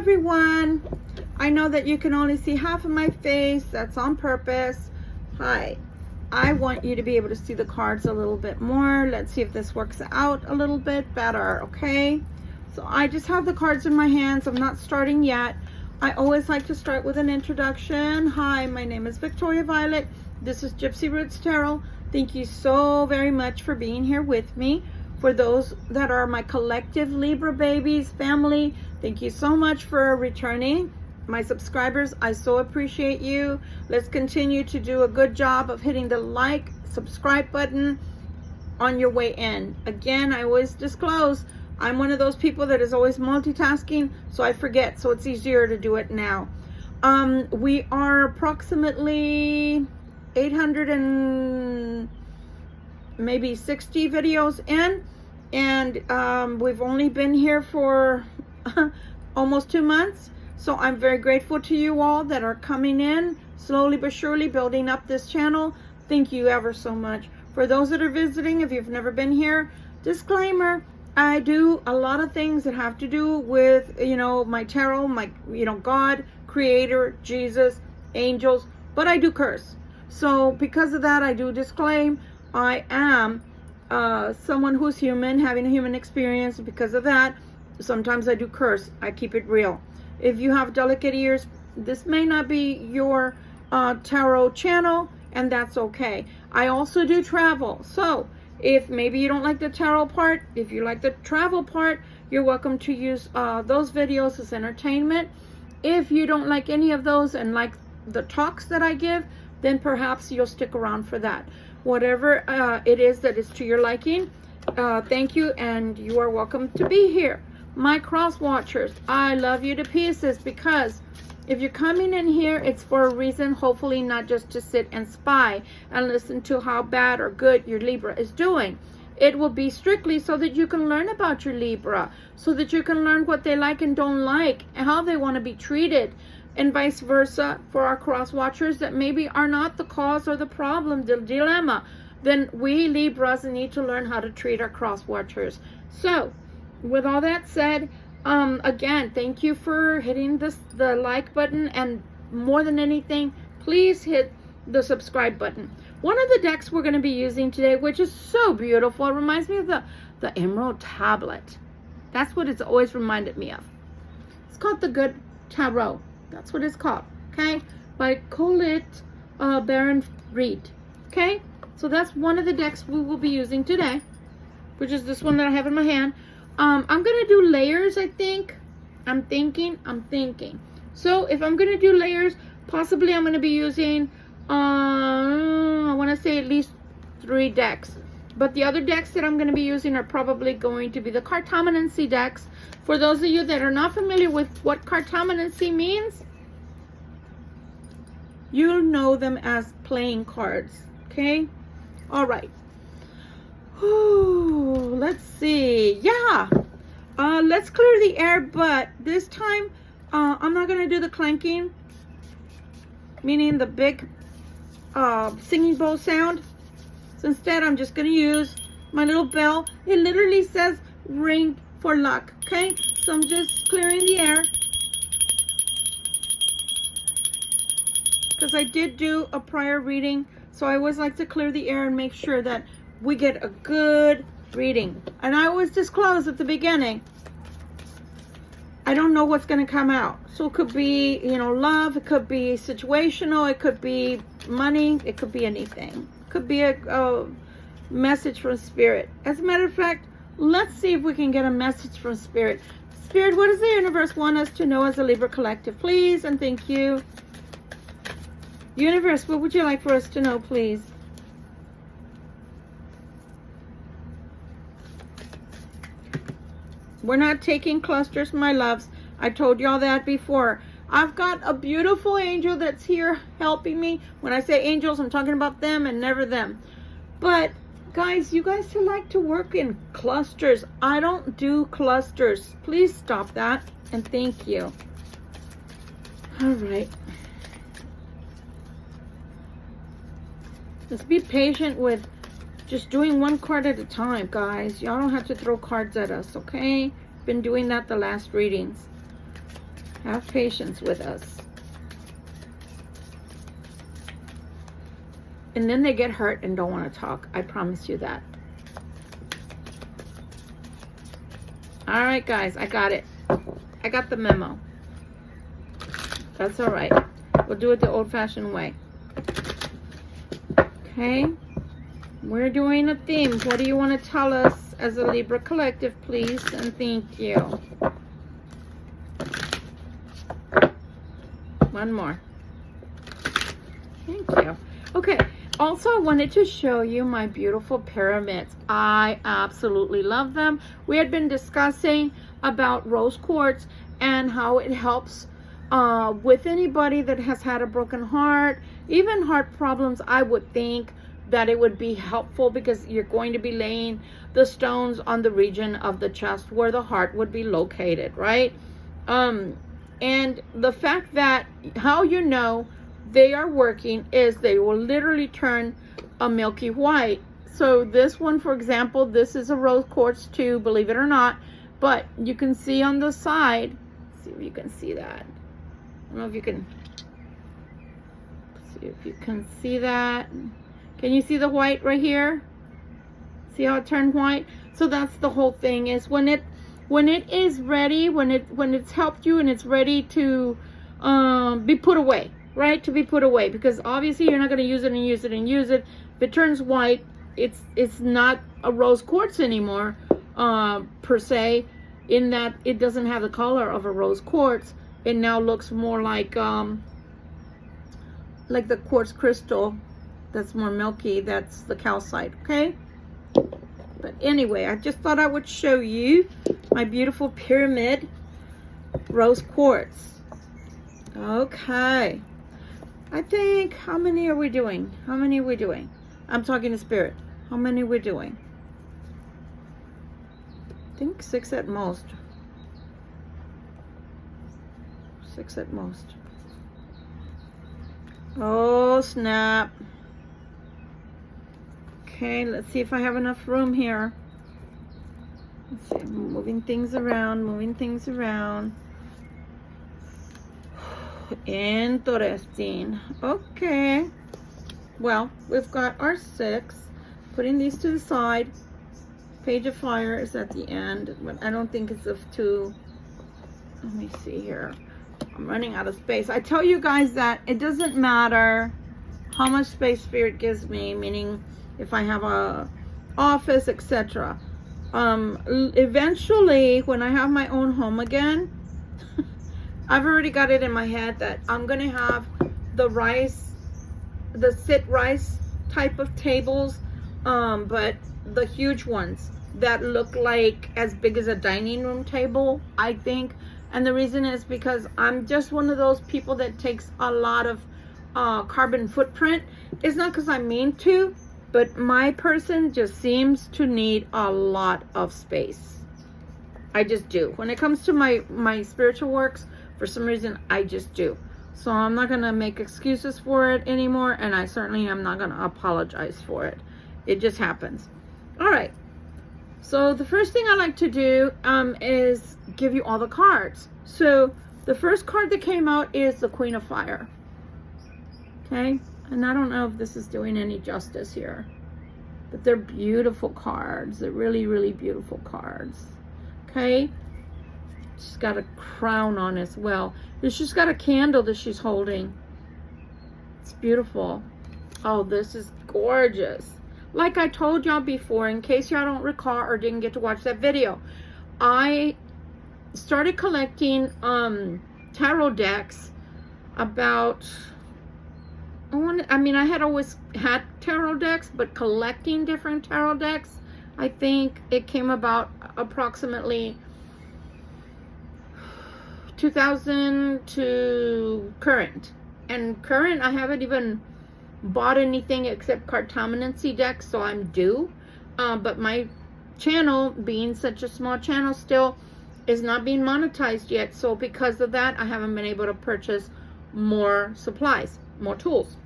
everyone. I know that you can only see half of my face. That's on purpose. Hi. I want you to be able to see the cards a little bit more. Let's see if this works out a little bit better, okay? So I just have the cards in my hands. I'm not starting yet. I always like to start with an introduction. Hi, my name is Victoria Violet. This is Gypsy Roots Tarot. Thank you so very much for being here with me. For those that are my collective Libra babies, family, thank you so much for returning. My subscribers, I so appreciate you. Let's continue to do a good job of hitting the like, subscribe button on your way in. Again, I always disclose, I'm one of those people that is always multitasking, so I forget, so it's easier to do it now. We are approximately 800 and maybe 60 videos in, and we've only been here for almost 2 months. So I'm very grateful to you all that are coming in, slowly but surely building up this channel. Thank you ever so much. For those that are visiting, if you've never been here, disclaimer, I do a lot of things that have to do with, my tarot, my, God, Creator, Jesus, angels, but I do curse. So because of that, I do disclaim, I am someone who's human, having a human experience. Because of that, sometimes I do curse. I keep it real. If you have delicate ears, this may not be your tarot channel, and that's okay. I also do travel. So if maybe you don't like the tarot part, if you like the travel part, you're welcome to use those videos as entertainment. If you don't like any of those and like the talks that I give, then perhaps you'll stick around for that. Whatever it is that is to your liking, thank you, and you are welcome to be here. My cross watchers, I love you to pieces, because if you're coming in here, it's for a reason, hopefully not just to sit and spy and listen to how bad or good your Libra is doing. It will be strictly so that you can learn about your Libra, so that you can learn what they like and don't like, and how they want to be treated, and vice versa for our cross watchers that maybe are not the cause or the problem, the dilemma. Then we Libras need to learn how to treat our cross watchers. So with all that said, again, thank you for hitting the like button, and more than anything, please hit the subscribe button. One of the decks we're going to be using today, which is so beautiful, it reminds me of the Emerald Tablet. That's what it's always reminded me of. It's called the Good Tarot. That's what it's called, okay? By Colette Baron Reed, okay? So that's one of the decks we will be using today, which is this one that I have in my hand. I'm going to do layers, I think. I'm thinking. So if I'm going to do layers, possibly I'm going to be using, I want to say at least 3 decks. But the other decks that I'm going to be using are probably going to be the cartomancy decks. For those of you that are not familiar with what cartomancy means, you'll know them as playing cards, okay? All right. Ooh, let's see. Yeah, let's clear the air, but this time I'm not gonna do the clanking, meaning the big singing bowl sound. So instead, I'm just gonna use my little bell. It literally says ring for luck, okay? So I'm just clearing the air, because I did do a prior reading, so I always like to clear the air and make sure that we get a good reading. And I always disclose at the beginning, I don't know what's going to come out. So it could be, love, it could be situational, it could be money, it could be anything. It could be a message from Spirit. As a matter of fact, let's see if we can get a message from Spirit. Spirit, what does the universe want us to know as a Libra collective? Please and thank you. Universe, what would you like for us to know, please? We're not taking clusters, my loves. I told y'all that before. I've got a beautiful angel that's here helping me. When I say angels, I'm talking about them and never them. But guys, you guys like to work in clusters. I don't do clusters. Please stop that. And thank you. All right. Let's be patient with just doing one card at a time, guys. Y'all don't have to throw cards at us, okay? Been doing that the last readings. Have patience with us. And then they get hurt and don't want to talk. I promise you that. All right, guys, I got it. I got the memo. That's all right. We'll do it the old-fashioned way. Okay. We're doing a theme. What do you want to tell us as a Libra collective, please? And thank you. One more. Thank you. Okay. Also, I wanted to show you my beautiful pyramids. I absolutely love them. We had been discussing about rose quartz and how it helps with anybody that has had a broken heart, even heart problems. I would think that it would be helpful because you're going to be laying the stones on the region of the chest where the heart would be located, right? And the fact that how you know they are working is they will literally turn a milky white. So this one, for example, this is a rose quartz too, believe it or not, but you can see on the side, let's see if you can see that. I don't know if you can see if you can see that. Can you see the white right here? See how it turned white? So that's the whole thing, is when it is ready, when it's helped you and it's ready to be put away, right? To be put away, because obviously you're not going to use it and use it and use it. If it turns white, it's not a rose quartz anymore, per se, in that it doesn't have the color of a rose quartz. It now looks more like the quartz crystal that's more milky. That's the calcite, okay? But anyway, I just thought I would show you my beautiful pyramid rose quartz. Okay. I think, how many are we doing? How many are we doing? I'm talking to spirit. How many are we doing? I think 6 at most. 6 at most. Oh, snap. Okay, let's see if I have enough room here. Let's see, I'm moving things around, moving things around. Interesting. Okay. Well, we've got our 6. Putting these to the side. Page of Fire is at the end, but I don't think it's of 2. Let me see here. I'm running out of space. I tell you guys that it doesn't matter how much space spirit gives me, meaning if I have a office, etc. Eventually, when I have my own home again, I've already got it in my head that I'm gonna have the sit rice type of tables, but the huge ones that look like as big as a dining room table, I think. And the reason is because I'm just one of those people that takes a lot of carbon footprint. It's not because I mean to, but my person just seems to need a lot of space. I just do. When it comes to my spiritual works, for some reason, I just do. So I'm not going to make excuses for it anymore, and I certainly am not going to apologize for it. It just happens. All right. So the first thing I like to do is give you all the cards. So the first card that came out is the Queen of Fire. Okay? And I don't know if this is doing any justice here, but they're beautiful cards. They're really, really beautiful cards. Okay? She's got a crown on as well. She's got a candle that she's holding. It's beautiful. Oh, this is gorgeous. Like I told y'all before, in case y'all don't recall or didn't get to watch that video, I started collecting tarot decks about, I had always had tarot decks, but collecting different tarot decks, I think it came about approximately 2000 to current. And current, I haven't even bought anything except cartomancy decks, so I'm due. But my channel, being such a small channel still, is not being monetized yet. So because of that, I haven't been able to purchase more supplies, more tools.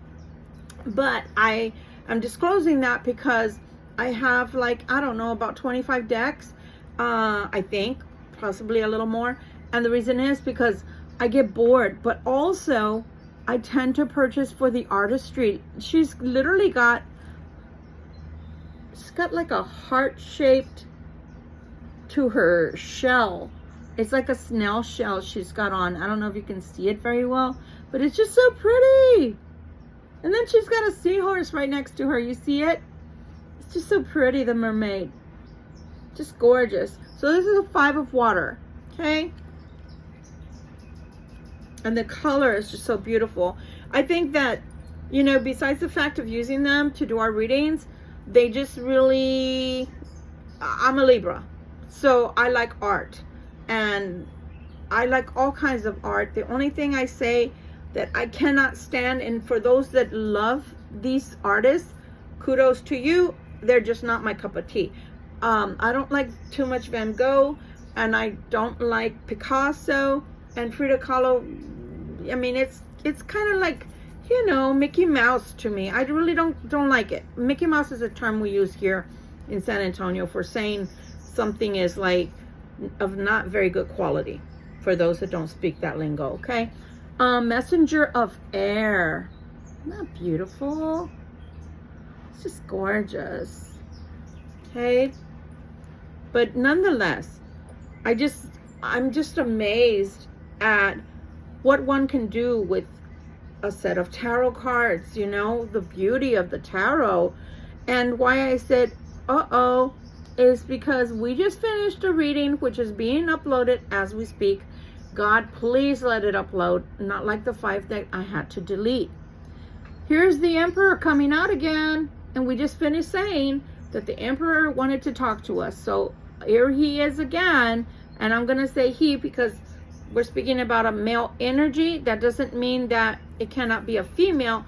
But I am disclosing that because I have, like, I don't know, about 25 decks, I think, possibly a little more. And the reason is because I get bored, but also I tend to purchase for the artistry. She's literally got, she's got like a heart-shaped to her shell. It's like a snail shell she's got on. I don't know if you can see it very well, but it's just so pretty. And then she's got a seahorse right next to her. You see it? It's just so pretty, the mermaid. Just gorgeous. So this is a 5 of water, okay? And the color is just so beautiful. I think that, you know, besides the fact of using them to do our readings, they just really, I'm a Libra. So I like art. And I like all kinds of art. The only thing I say that I cannot stand, and for those that love these artists, kudos to you, they're just not my cup of tea. I don't like too much Van Gogh, and I don't like Picasso and Frida Kahlo. I mean, it's kind of like, you know, Mickey Mouse to me. I really don't like it. Mickey Mouse is a term we use here in San Antonio for saying something is like of not very good quality, for those that don't speak that lingo, okay? Messenger of air. Isn't that beautiful? It's just gorgeous. Okay? But nonetheless, I'm just amazed at what one can do with a set of tarot cards, you know, the beauty of the tarot. And why I said, uh-oh, is because we just finished a reading which is being uploaded as we speak. God, please let it upload, not like the 5 that I had to delete. Here's the Emperor coming out again, and we just finished saying that the Emperor wanted to talk to us. So here he is again, and I'm going to say he because we're speaking about a male energy. That doesn't mean that it cannot be a female.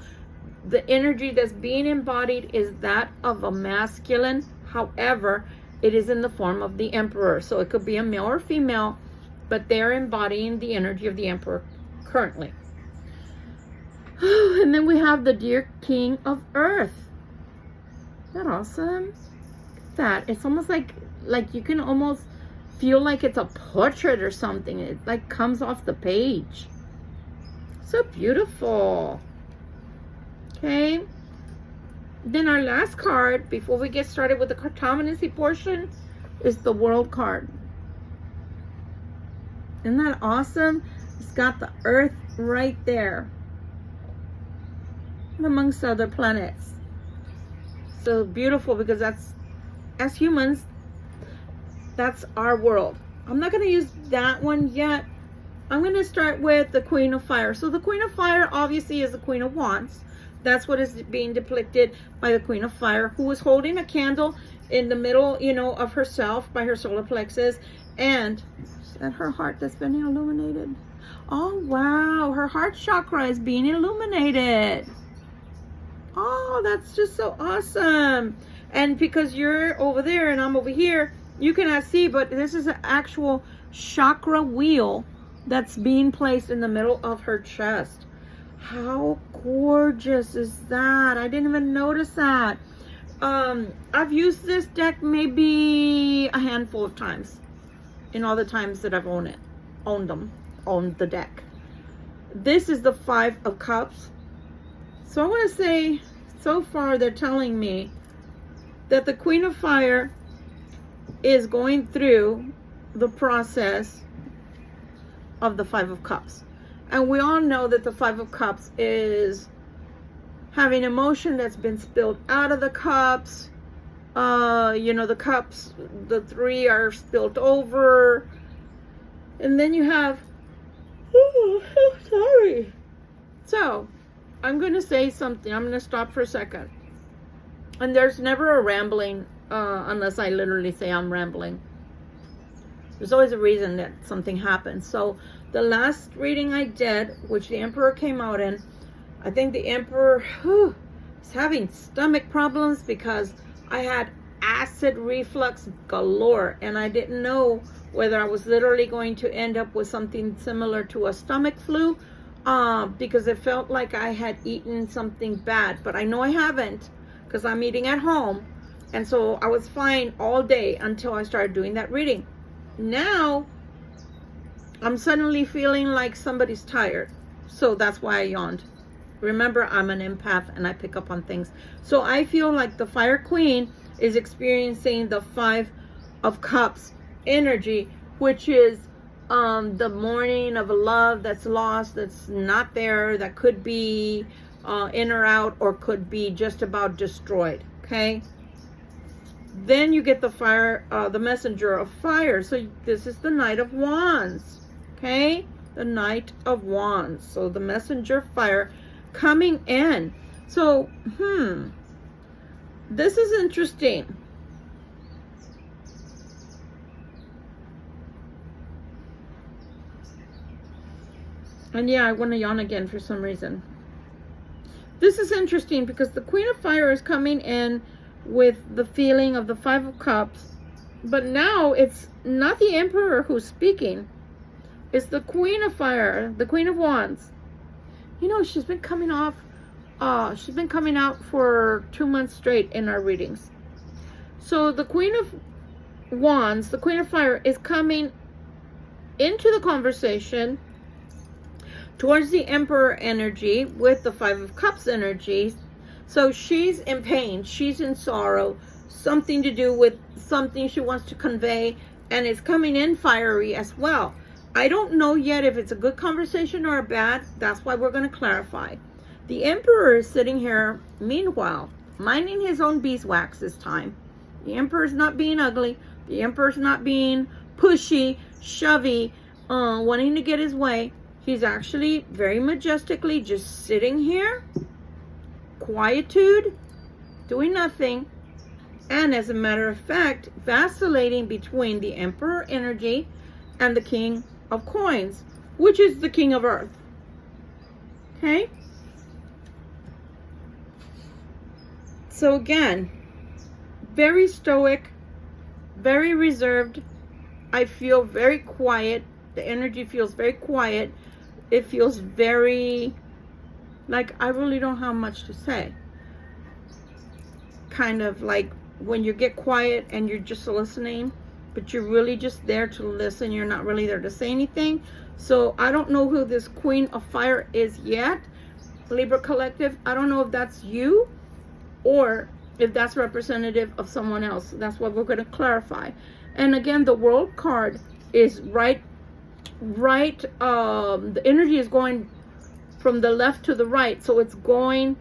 The energy that's being embodied is that of a masculine. However, it is in the form of the Emperor. So it could be a male or female, but they're embodying the energy of the Emperor currently. And then we have the dear King of Earth. Isn't that awesome? Look at that. It's almost like you can almost feel like it's a portrait or something. It like comes off the page. So beautiful. Okay. Then our last card, before we get started with the cartomancy portion, is the World card. Isn't that awesome? It's got the Earth right there, amongst other planets. So beautiful, because that's, as humans, that's our world. I'm not going to use that one yet. I'm going to start with the Queen of Fire. So the Queen of Fire obviously is the Queen of Wands. That's what is being depicted by the Queen of Fire, who is holding a candle in the middle, you know, of herself by her solar plexus. And is that her heart that's been illuminated? Oh, wow. Her heart chakra is being illuminated. Oh, that's just so awesome. And because you're over there and I'm over here, you cannot see, but this is an actual chakra wheel that's being placed in the middle of her chest. How gorgeous is that? I didn't even notice that. I've used this deck maybe a handful of times in all the times that I've owned the deck. This is the 5 of Cups. So I want to say, so far they're telling me that the Queen of Fire is going through the process of the 5 of Cups. And we all know that the 5 of Cups is having emotion that's been spilled out of the cups. You know, the cups, the 3 are spilled over. And then you have, oh, so sorry. So, I'm going to say something. I'm going to stop for a second. And there's never a rambling unless I literally say I'm rambling. There's always a reason that something happens. So the last reading I did, which the Emperor came out in, I think the Emperor is having stomach problems because I had acid reflux galore, and I didn't know whether I was literally going to end up with something similar to a stomach flu, because it felt like I had eaten something bad, but I know I haven't because I'm eating at home. And so I was fine all day until I started doing that reading. Now I'm suddenly feeling like somebody's tired. So that's why I yawned. Remember, I'm an empath and I pick up on things. So I feel like the Fire Queen is experiencing the 5 of Cups energy, which is the mourning of a love that's lost, that's not there, that could be in or out, or could be just about destroyed. Okay. Then you get the fire, the messenger of fire. So this is the Knight of Wands. Okay. The Knight of Wands. So the messenger of fire coming in. So, this is interesting. And yeah, I want to yawn again for some reason. This is interesting because the Queen of Fire is coming in with the feeling of the 5 of Cups. But now it's not the Emperor who's speaking. It's the Queen of Fire, the Queen of Wands. You know, she's been coming out for 2 months straight in our readings. So the Queen of Wands, the Queen of Fire, is coming into the conversation towards the Emperor energy with the 5 of Cups energy. So she's in pain, she's in sorrow, something to do with something she wants to convey, and it's coming in fiery as well. I don't know yet if it's a good conversation or a bad. That's why we're going to clarify. The Emperor is sitting here, meanwhile, minding his own beeswax this time. The Emperor's not being ugly. The Emperor's not being pushy, shovey, wanting to get his way. He's actually very majestically just sitting here, quietude, doing nothing, and as a matter of fact, vacillating between the Emperor energy and the King of Coins, which is the King of Earth. Okay? So again, very stoic, very reserved. I feel very quiet. The energy feels very quiet. It feels very, like, I really don't have much to say. Kind of like when you get quiet and you're just listening, but you're really just there to listen. You're not really there to say anything. So I don't know who this Queen of Fire is yet. Libra Collective, I don't know if that's you or if that's representative of someone else. That's what we're going to clarify. And again, the World card is right, the energy is going from the left to the right. So it's going,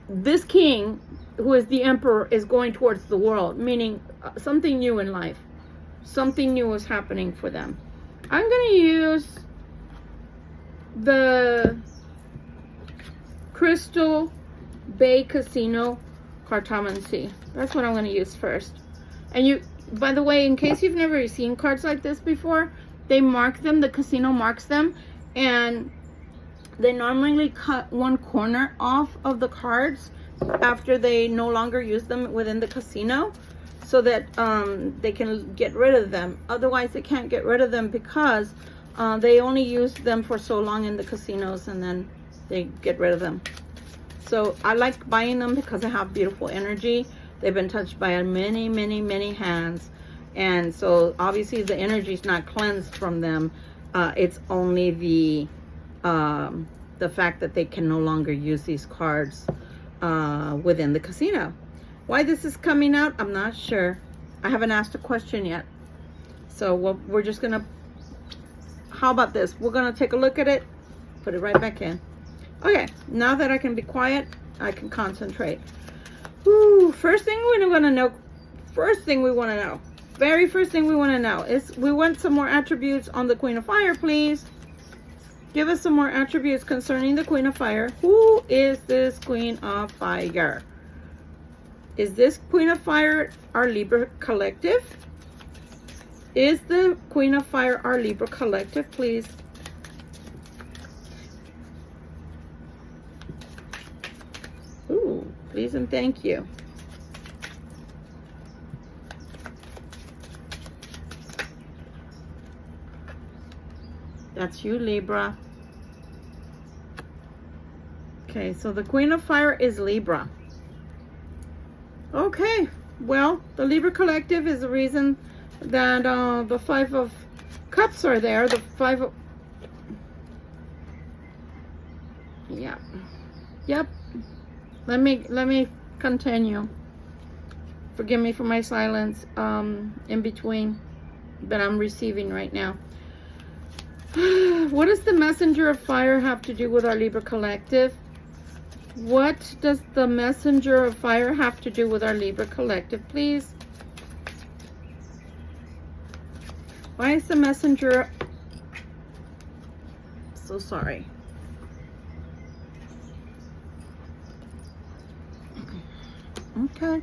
this king, who is the Emperor, is going towards the world, meaning something new in life. Something new is happening for them. I'm going to use the Crystal Bay Casino cartomancy. That's what I'm going to use first. And you, by the way, in case you've never seen cards like this before, they mark them, the casino marks them, and they normally cut one corner off of the cards after they no longer use them within the casino, so that they can get rid of them. Otherwise, they can't get rid of them because they only use them for so long in the casinos, and then they get rid of them. So I like buying them because they have beautiful energy. They've been touched by many, many, many hands. And so obviously the energy is not cleansed from them. It's only the fact that they can no longer use these cards within the casino. Why this is coming out, I'm not sure. I haven't asked a question yet. So we're just going to, how about this? We're going to take a look at it, put it right back in. Okay, now that I can be quiet, I can concentrate. Woo, first thing we want to know, very first thing we want to know is, we want some more attributes on the Queen of Fire, please. Give us some more attributes concerning the Queen of Fire. Who is this Queen of Fire? Is this Queen of Fire our Libra collective? Is the Queen of Fire our Libra collective, please? Ooh, please and thank you. That's you, Libra. Okay, so the Queen of Fire is Libra. Okay, well, the Libra collective is the reason that the 5 of Cups are there. The 5 of... Yeah. Yep. Let me continue. Forgive me for my silence in between that I'm receiving right now. What does the messenger of fire have to do with our Libra collective? What does the messenger of fire have to do with our Libra collective, please? Why is the messenger... So sorry. Okay.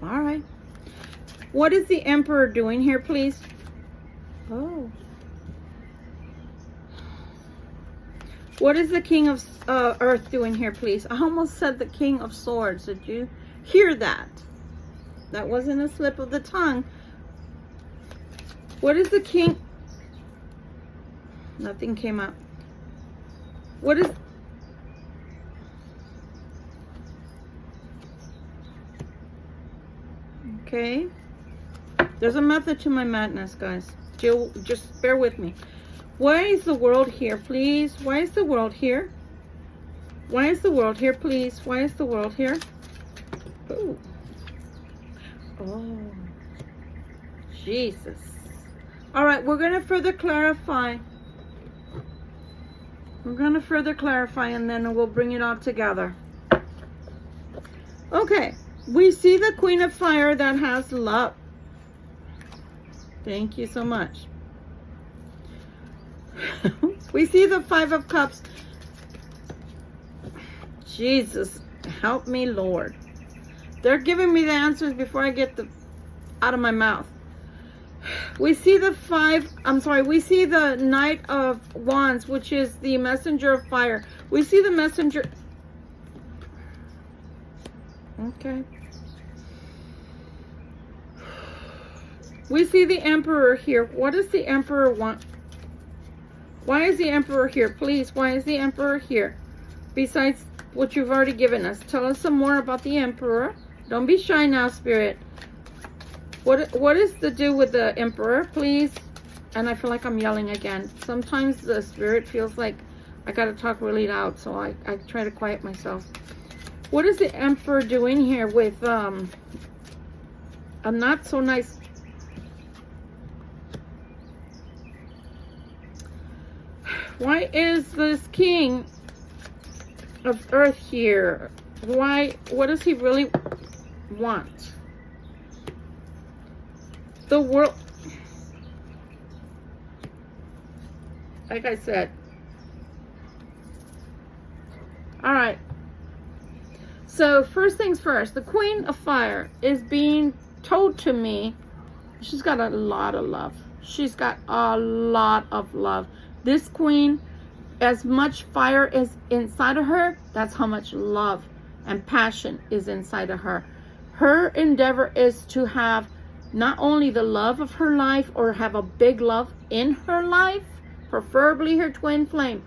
All right. What is the Emperor doing here, please? Oh. What is the King of Earth doing here, please? I almost said the King of Swords. Did you hear that? That wasn't a slip of the tongue. What is the King? Nothing came up. What is... Okay. There's a method to my madness, guys. Just bear with me. Why is the world here, please? Why is the world here? Why is the world here, please? Why is the world here? Ooh. Oh. Jesus. All right, we're going to further clarify. We're going to further clarify, and then we'll bring it all together. Okay. We see the Queen of Fire that has love. Thank you so much. We see the 5 of Cups. Jesus, help me, Lord. They're giving me the answers before I get the out of my mouth. We see the we see the Knight of Wands, which is the messenger of fire. We see the messenger. Okay. We see the Emperor here. What does the Emperor want? Why is the Emperor here? Please, why is the Emperor here? Besides what you've already given us. Tell us some more about the Emperor. Don't be shy now, Spirit. What is to do with the Emperor, please? And I feel like I'm yelling again. Sometimes the Spirit feels like I gotta talk really loud, so I try to quiet myself. What is the Emperor doing here with a not so nice... Why is this King of Earth here? Why? What does he really want? The world... Like I said. Alright. So, first things first. The Queen of Fire is being told to me she's got a lot of love. She's got a lot of love. This queen, as much fire is inside of her, that's how much love and passion is inside of her. Her endeavor is to have not only the love of her life or have a big love in her life, preferably her twin flame,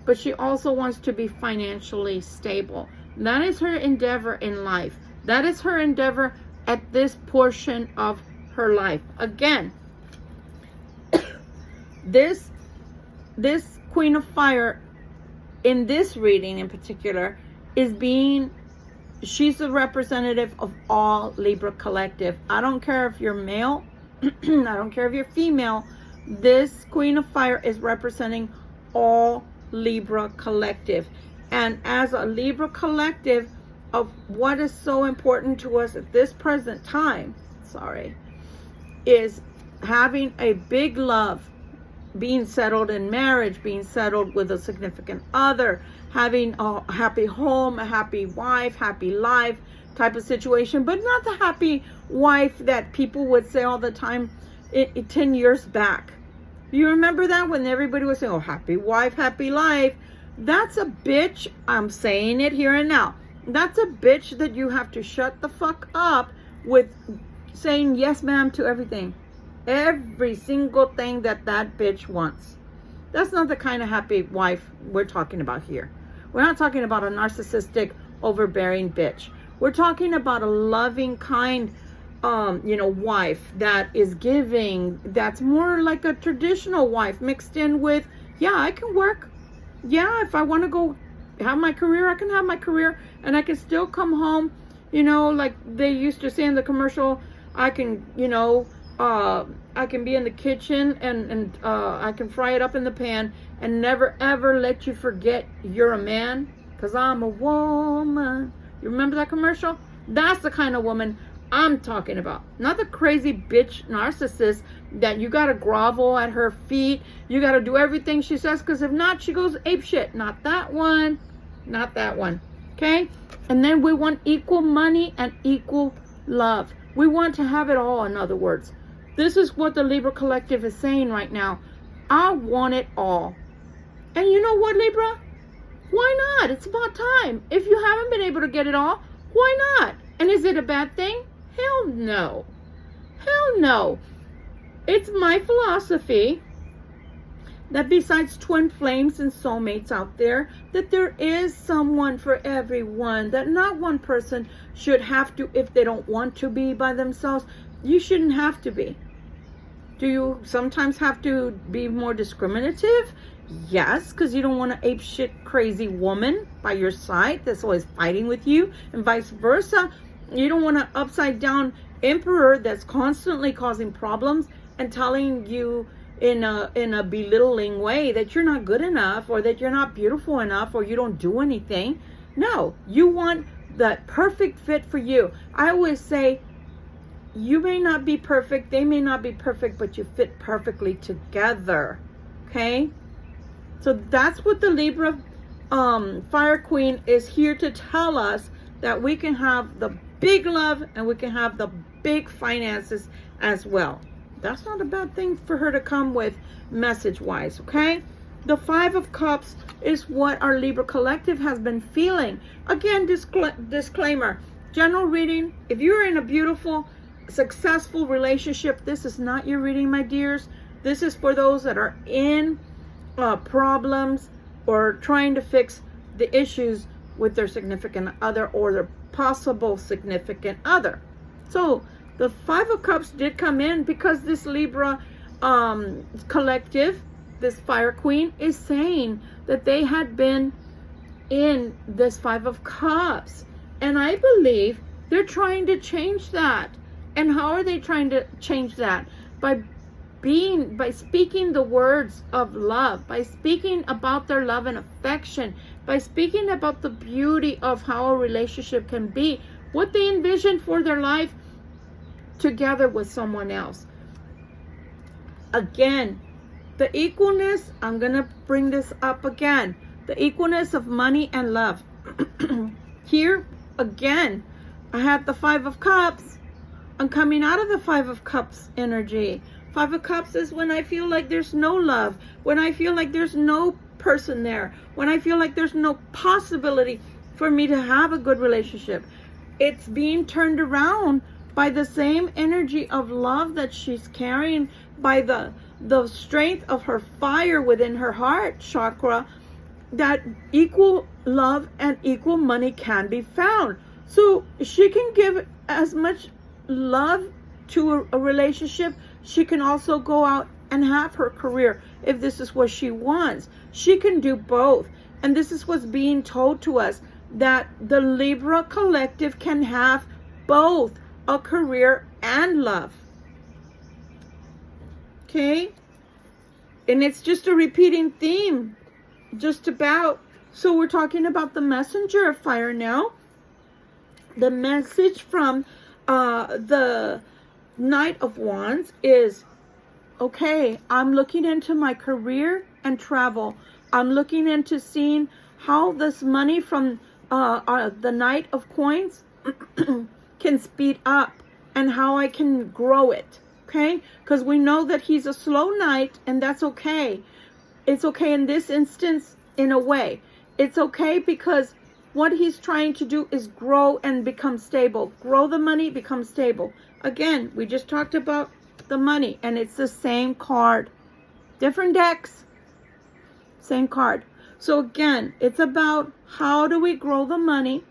but she also wants to be financially stable. That is her endeavor in life. That is her endeavor at this portion of her life. Again, this Queen of Fire in this reading in particular she's a representative of all Libra collective. I don't care if you're male, I don't care if you're female. This Queen of Fire is representing all Libra collective. And as a Libra collective, of what is so important to us at this present time, is having a big love, being settled in marriage, being settled with a significant other, having a happy home, a happy wife, happy life type of situation, but not the happy wife that people would say all the time 10 years back. You remember that when everybody was saying, oh, happy wife, happy life? That's a bitch. I'm saying it here and now. That's a bitch that you have to shut the fuck up with saying yes, ma'am, to everything. Every single thing that bitch wants. That's not the kind of happy wife we're talking about here. We're not talking about a narcissistic, overbearing bitch. We're talking about a loving, kind, wife that is giving, that's more like a traditional wife mixed in with, yeah, I can work. Yeah, if I want to go have my career, I can have my career, and I can still come home, like they used to say in the commercial, I can, I can be in the kitchen and I can fry it up in the pan and never ever let you forget you're a man, because I'm a woman. You remember that commercial? That's the kind of woman I'm talking about. Not the crazy bitch narcissist that you got to grovel at her feet. You got to do everything she says, because if not, she goes ape shit. Not that one. Not that one. Okay? And then we want equal money and equal love. We want to have it all, in other words. This is what the Libra Collective is saying right now. I want it all. And you know what, Libra? Why not? It's about time. If you haven't been able to get it all, why not? And is it a bad thing? Hell no. Hell no. It's my philosophy that besides twin flames and soulmates out there, that there is someone for everyone, that not one person should have to, if they don't want to be by themselves, you shouldn't have to be. Do you sometimes have to be more discriminative? Yes, because you don't want an ape shit crazy woman by your side that's always fighting with you, and vice versa. You don't want an upside down emperor that's constantly causing problems and telling you in a belittling way that you're not good enough, or that you're not beautiful enough, or you don't do anything. No, you want that perfect fit for you. I always say, you may not be perfect, they may not be perfect, but you fit perfectly together. Okay? So that's what the Libra Fire Queen is here to tell us, that we can have the big love and we can have the big finances as well. That's not a bad thing for her to come with message-wise, okay? The Five of Cups is what our Libra Collective has been feeling. Again, disclaimer, general reading. If you're in a beautiful, successful relationship, this is not your reading, my dears. This is for those that are in problems or trying to fix the issues with their significant other or their possible significant other. So the Five of Cups did come in because this Libra collective, this Fire Queen, is saying that they had been in this Five of Cups, and I believe they're trying to change that. And how are they trying to change that? By speaking the words of love, by speaking about their love and affection, by speaking about the beauty of how a relationship can be, what they envision for their life together with someone else. Again, the equalness, I'm going to bring this up again, the equalness of money and love. Here, again, I had the Five of Cups. I'm coming out of the Five of Cups energy. Five of Cups is when I feel like there's no love, when I feel like there's no person there, when I feel like there's no possibility for me to have a good relationship. It's being turned around by the same energy of love that she's carrying, by the strength of her fire within her heart chakra, that equal love and equal money can be found. So she can give as much love to a relationship. She can also go out and have her career if this is what she wants. She can do both. And this is what's being told to us, that the Libra collective can have both a career and love. Okay? And it's just a repeating theme, just about. So we're talking about the messenger of fire now. The message from the Knight of Wands is, okay, I'm looking into my career and travel. I'm looking into seeing how this money from the Knight of Coins can speed up, and how I can grow it, okay? Because we know that he's a slow knight, and that's okay. It's okay in this instance, in a way. It's okay because what he's trying to do is grow and become stable. Grow the money, become stable. Again, we just talked about the money, and it's the same card. Different decks, same card. So again, it's about how do we grow the money?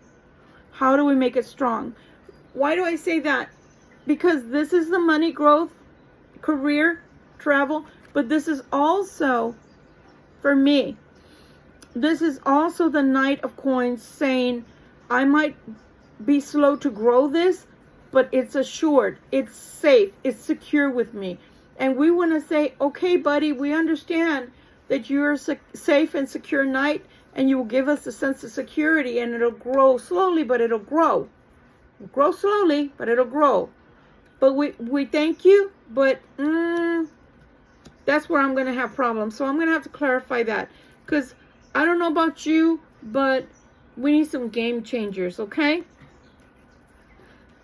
How do we make it strong? Why do I say that? because this is the money growth, career, travel, but this is also, for me, this is also the Knight of Coins saying, I might be slow to grow this, but it's assured, it's safe, it's secure with me. And we want to say, okay, buddy, we understand that you're a safe and secure Knight, and you will give us a sense of security, and it'll grow slowly, but it'll grow. It'll grow slowly, but it'll grow. But we thank you, but that's where I'm going to have problems. So I'm going to have to clarify that. Because I don't know about you, but we need some game changers, okay?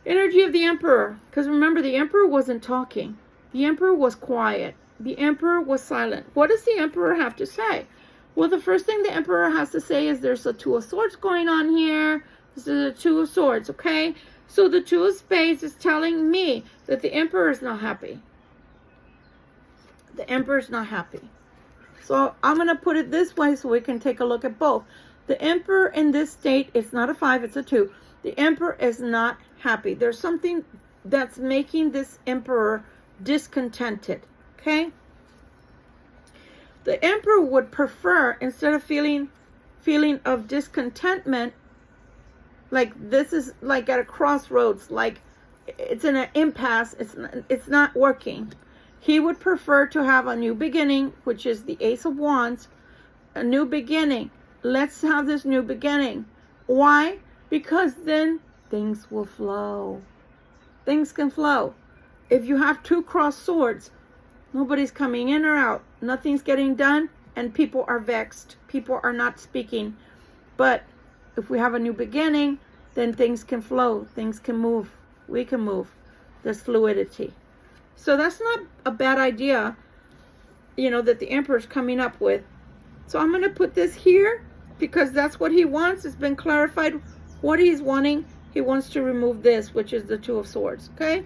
Energy of the Emperor. Because remember, the Emperor wasn't talking. The Emperor was quiet. The Emperor was silent. What does the Emperor have to say? Well, the first thing the Emperor has to say is there's a Two of Swords going on here. This is a Two of Swords, okay? So the Two of Spades is telling me that the Emperor is not happy. The Emperor is not happy. So I'm going to put it this way so we can take a look at both. The Emperor in this state, it's not a 5, it's a 2. The Emperor is not happy. There's something that's making this Emperor discontented, okay? The Emperor would prefer, instead of feeling of discontentment, like this is like at a crossroads, like it's in an impasse, it's not working. He would prefer to have a new beginning, which is the Ace of Wands, a new beginning. Let's have this new beginning. Why? Because then things will flow. Things can flow. If you have two crossed swords, nobody's coming in or out. Nothing's getting done, and people are vexed. People are not speaking. But if we have a new beginning, then things can flow. Things can move. We can move. There's fluidity. So that's not a bad idea, you know, that the Emperor's coming up with. So I'm going to put this here because that's what he wants. It's been clarified what he's wanting. He wants to remove this, which is the Two of Swords, okay?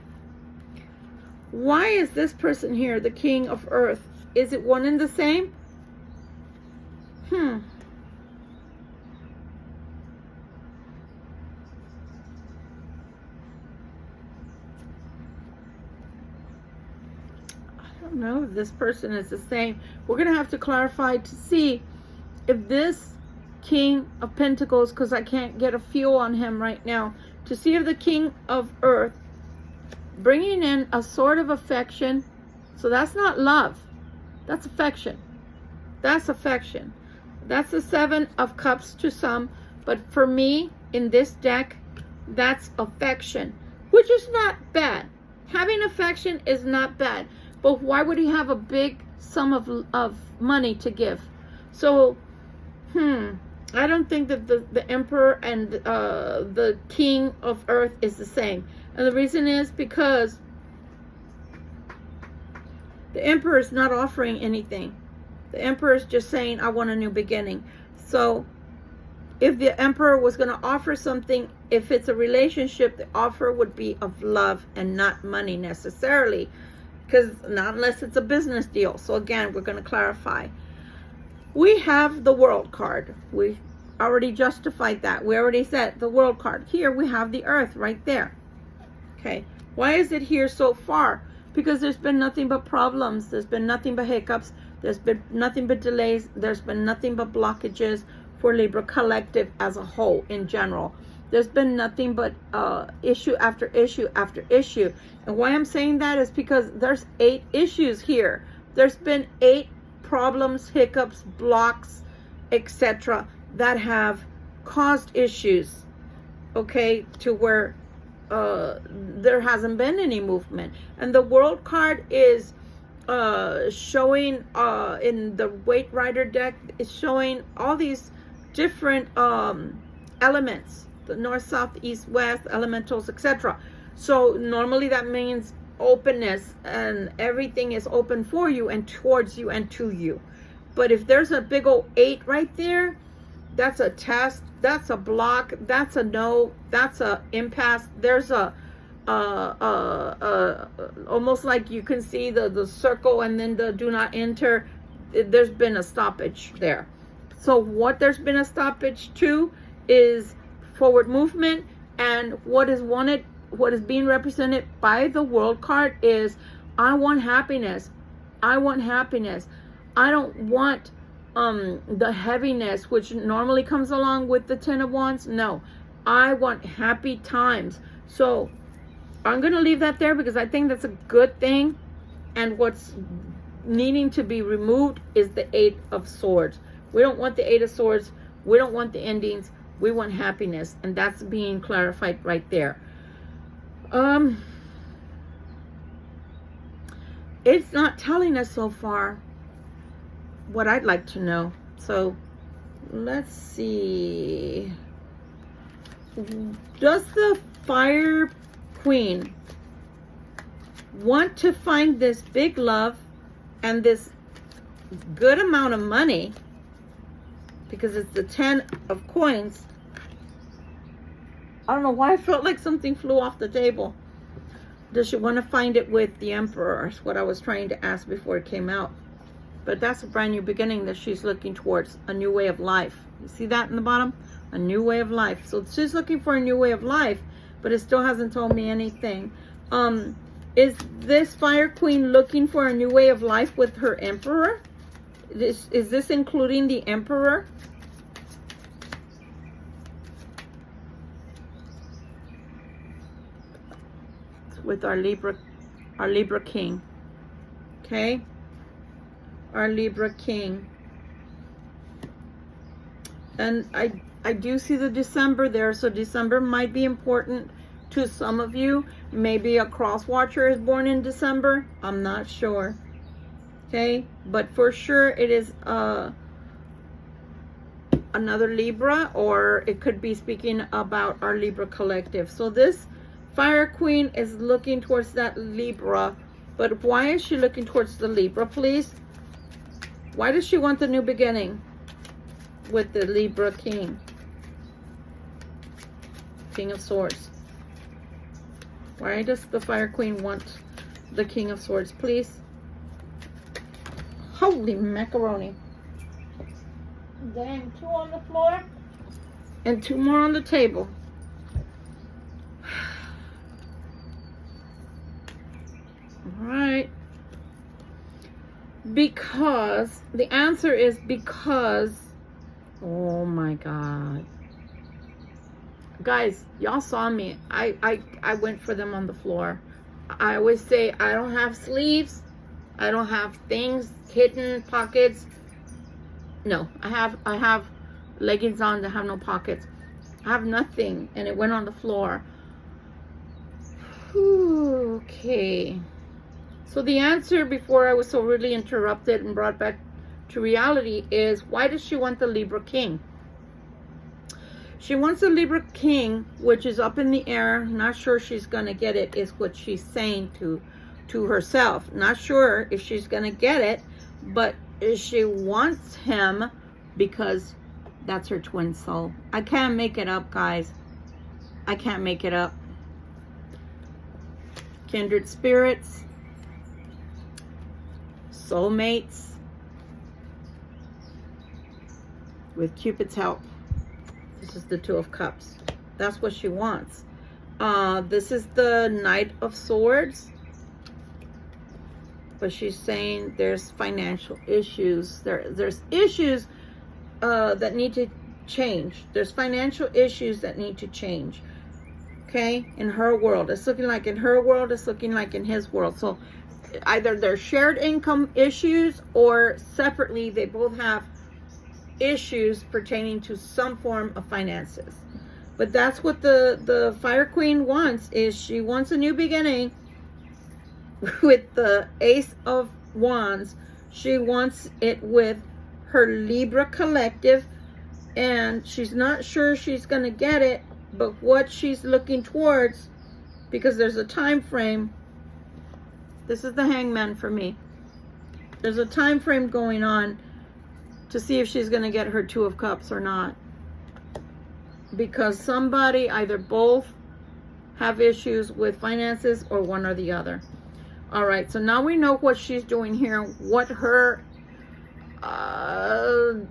Why is this person here the King of Earth? Is it one and the same? I don't know if this person is the same. We're going to have to clarify to see if this King of Pentacles, because I can't get a feel on him right now, to see if the King of Earth bringing in a sort of affection. So that's not love. That's affection. That's affection. That's the Seven of Cups to some. But for me, in this deck, that's affection, which is not bad. Having affection is not bad. But why would he have a big sum of money to give? So, I don't think that the Emperor and the King of Earth is the same. And the reason is because the Emperor is not offering anything. The Emperor is just saying, I want a new beginning. So if the Emperor was going to offer something, if it's a relationship, the offer would be of love and not money necessarily. Because not unless it's a business deal. So again, we're going to clarify. We have the World card. We already justified that. We already said the World card. Here we have the Earth right there. Okay. Why is it here so far? Because there's been nothing but problems. There's been nothing but hiccups. There's been nothing but delays. There's been nothing but blockages for Libra Collective as a whole in general. There's been nothing but issue after issue after issue. And why I'm saying that is because there's 8 issues here. There's been 8 problems, hiccups, blocks, etc. that have caused issues, okay, to where there hasn't been any movement. And the World card is showing in the Weight Rider deck, is showing all these different elements, the north, south, east, west, elementals, etc. So normally that means openness, and everything is open for you and towards you and to you. But if there's a big old 8 right there, that's a test, that's a block, that's a no, that's a impasse. There's a almost like you can see the circle and then the do not enter. There's been a stoppage there. So what there's been a stoppage to is forward movement, and what is wanted what is being represented by the World card is, I want happiness. I want happiness. I don't want the heaviness which normally comes along with the Ten of Wands. No, I want happy times. So I'm going to leave that there because I think that's a good thing. And what's needing to be removed is the Eight of Swords. We don't want the Eight of Swords. We don't want the endings. We want happiness. And that's being clarified right there. It's not telling us so far what I'd like to know. So let's see. Does the Fire Queen want to find this big love and this good amount of money? Because it's the 10 of coins. I don't know why I felt like something flew off the table. Does she want to find it with the Emperor? Is what I was trying to ask before it came out. But that's a brand new beginning that she's looking towards. A new way of life. You see that in the bottom? A new way of life. So she's looking for a new way of life. But it still hasn't told me anything. Is this Fire Queen looking for a new way of life with her Emperor? Is this including the Emperor? With our Libra King. Okay? Our Libra King. And I do see the December there, so December might be important to some of you. Maybe a cross watcher is born in December. I'm not sure. Okay? But for sure it is another Libra, or it could be speaking about our Libra collective. So this Fire Queen is looking towards that Libra. But why is she looking towards the Libra, please? Why does she want the new beginning with the Libra King? King of Swords. Why does the Fire Queen want the King of Swords, please? Holy macaroni. Dang, 2 on the floor and 2 more on the table. Right. Because the answer is because, oh my God, guys, y'all saw me. I went for them on the floor. I always say I don't have sleeves, I don't have things hidden, pockets. No, I have leggings on that have no pockets. I have nothing, and it went on the floor. Whew, okay. So the answer, before I was so rudely interrupted and brought back to reality, is why does she want the Libra King? She wants the Libra King, which is up in the air. Not sure she's going to get it, is what she's saying to herself. Not sure if she's going to get it, but she wants him because that's her twin soul. I can't make it up, guys. I can't make it up. Kindred spirits. Soulmates, with Cupid's help. This is the 2 of Cups. That's what she wants. This is the Knight of Swords, but she's saying there's financial issues. There's issues that need to change. There's financial issues that need to change. Okay, in her world, it's looking like in her world. It's looking like in his world. So either they're shared income issues, or separately they both have issues pertaining to some form of finances. But that's what the Fire Queen wants, is she wants a new beginning with the Ace of Wands. She wants it with her Libra collective, and she's not sure she's going to get it, but what she's looking towards, because there's a time frame. This is the Hangman for me. There's a time frame going on to see if she's going to get her 2 of Cups or not. Because somebody, either both, have issues with finances, or one or the other. All right, so now we know what she's doing here, what her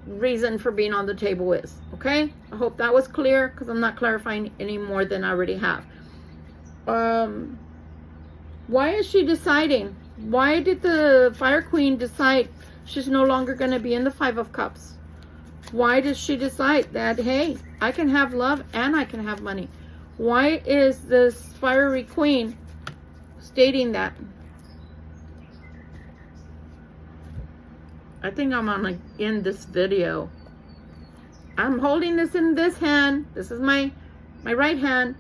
reason for being on the table is. Okay? I hope that was clear, because I'm not clarifying any more than I already have. Why is she deciding? Why did the Fire Queen decide she's no longer going to be in the Five of Cups? Why does she decide that, hey, I can have love and I can have money? Why is this Fiery Queen stating that? I think I'm gonna end this video. I'm holding this in this hand. This is my right hand.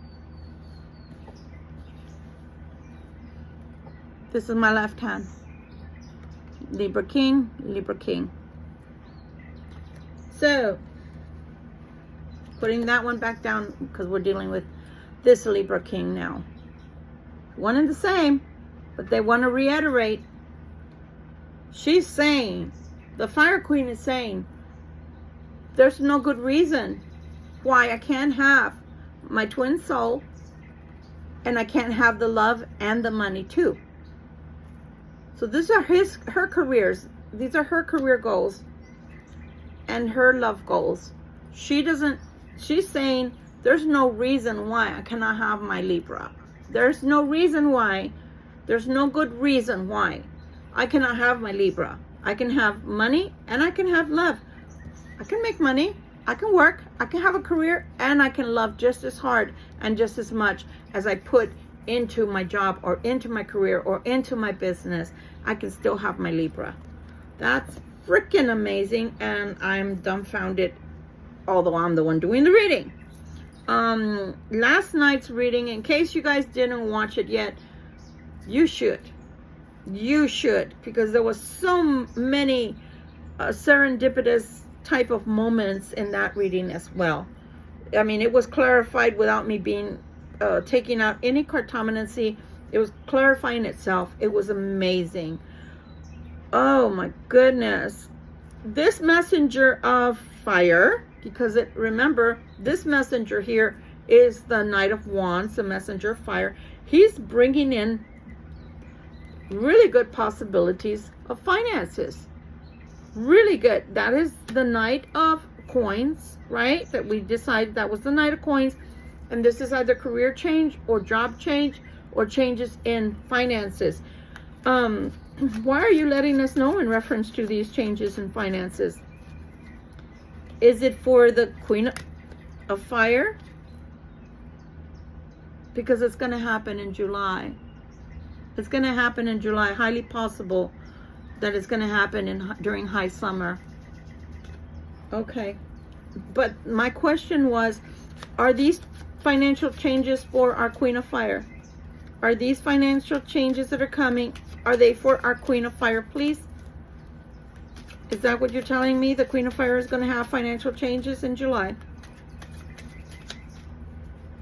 This is my left hand. Libra King, Libra King. So, putting that one back down because we're dealing with this Libra King now. One and the same, but they want to reiterate. She's saying, the Fire Queen is saying, there's no good reason why I can't have my twin soul and I can't have the love and the money too. So these are her careers. These are her career goals and her love goals. She's saying there's no reason why I cannot have my Libra. There's no reason why. There's no good reason why I cannot have my Libra. I can have money and I can have love. I can make money. I can work. I can have a career and I can love just as hard and just as much as I put into my job or into my career or into my business. I can still have my Libra. That's freaking amazing, and I'm dumbfounded, although I'm the one doing the reading. Last night's reading, in case you guys didn't watch it yet, you should, because there was so many serendipitous type of moments in that reading as well. I mean, it was clarified without me being taking out any cartomancy. It was clarifying itself. It was amazing. Oh my goodness. This messenger of fire, because remember, this messenger here is the Knight of Wands, the messenger of fire. He's bringing in really good possibilities of finances. Really good. That is the Knight of Coins, right? That we decided that was the Knight of Coins. And this is either career change or job change or changes in finances. Why are you letting us know in reference to these changes in finances? Is it for the Queen of Fire? Because it's going to happen in July. It's going to happen in July. Highly possible that it's going to happen during high summer. Okay. But my question was, are these financial changes for our Queen of Fire? Are these financial changes that are coming, are they for our Queen of Fire, please? Is that what you're telling me? The Queen of Fire is going to have financial changes in July.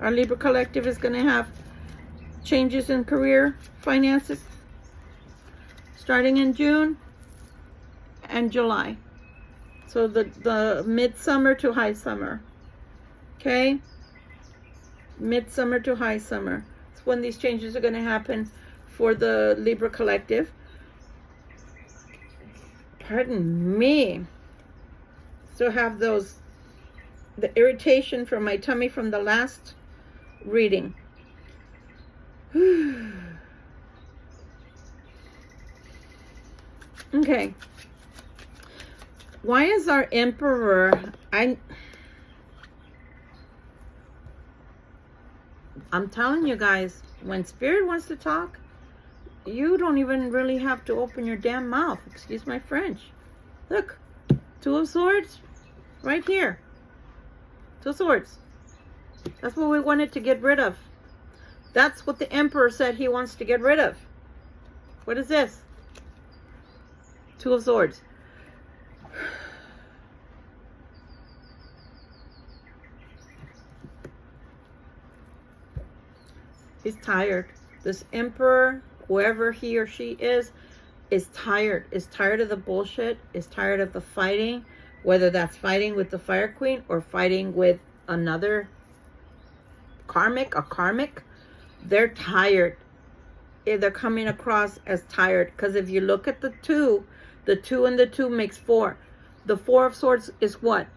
Our Libra Collective is going to have changes in career finances starting in June and July. So the midsummer to high summer. Okay? Midsummer to high summer. It's when these changes are going to happen for the Libra Collective. Pardon me. Still have the irritation from my tummy from the last reading. Okay. Why is our Emperor... I'm telling you guys, when Spirit wants to talk, you don't even really have to open your damn mouth. Excuse my French. Look, Two of Swords, right here. Two of Swords. That's what we wanted to get rid of. That's what the Emperor said he wants to get rid of. What is this? Two of Swords. He's tired. This Emperor, whoever he or she is tired. Is tired of the bullshit. Is tired of the fighting. Whether that's fighting with the Fire Queen or fighting with another karmic. They're tired. They're coming across as tired. Because if you look at the two and the two makes four. The Four of Swords is what?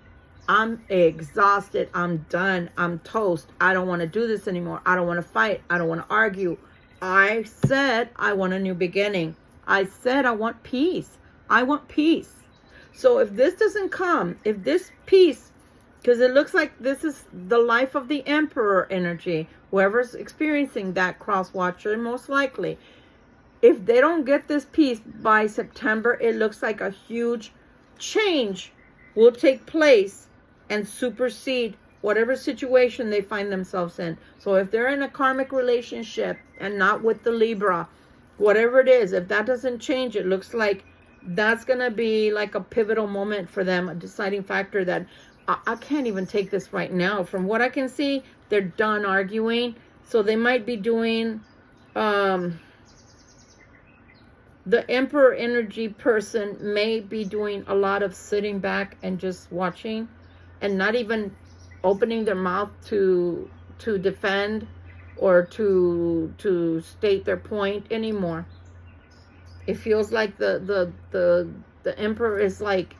I'm exhausted. I'm done. I'm toast. I don't want to do this anymore. I don't want to fight. I don't want to argue. I said I want a new beginning. I said I want peace. I want peace. So if this doesn't come, if this peace, because it looks like this is the life of the Emperor energy, whoever's experiencing that cross watcher, most likely, if they don't get this peace by September, it looks like a huge change will take place and supersede whatever situation they find themselves in. So if they're in a karmic relationship and not with the Libra, whatever it is, if that doesn't change, it looks like that's going to be like a pivotal moment for them, a deciding factor that I can't even take this right now. From what I can see, they're done arguing. So they might be doing, the Emperor energy person may be doing a lot of sitting back and just watching and not even opening their mouth to defend or to state their point anymore. It feels like the Emperor is like,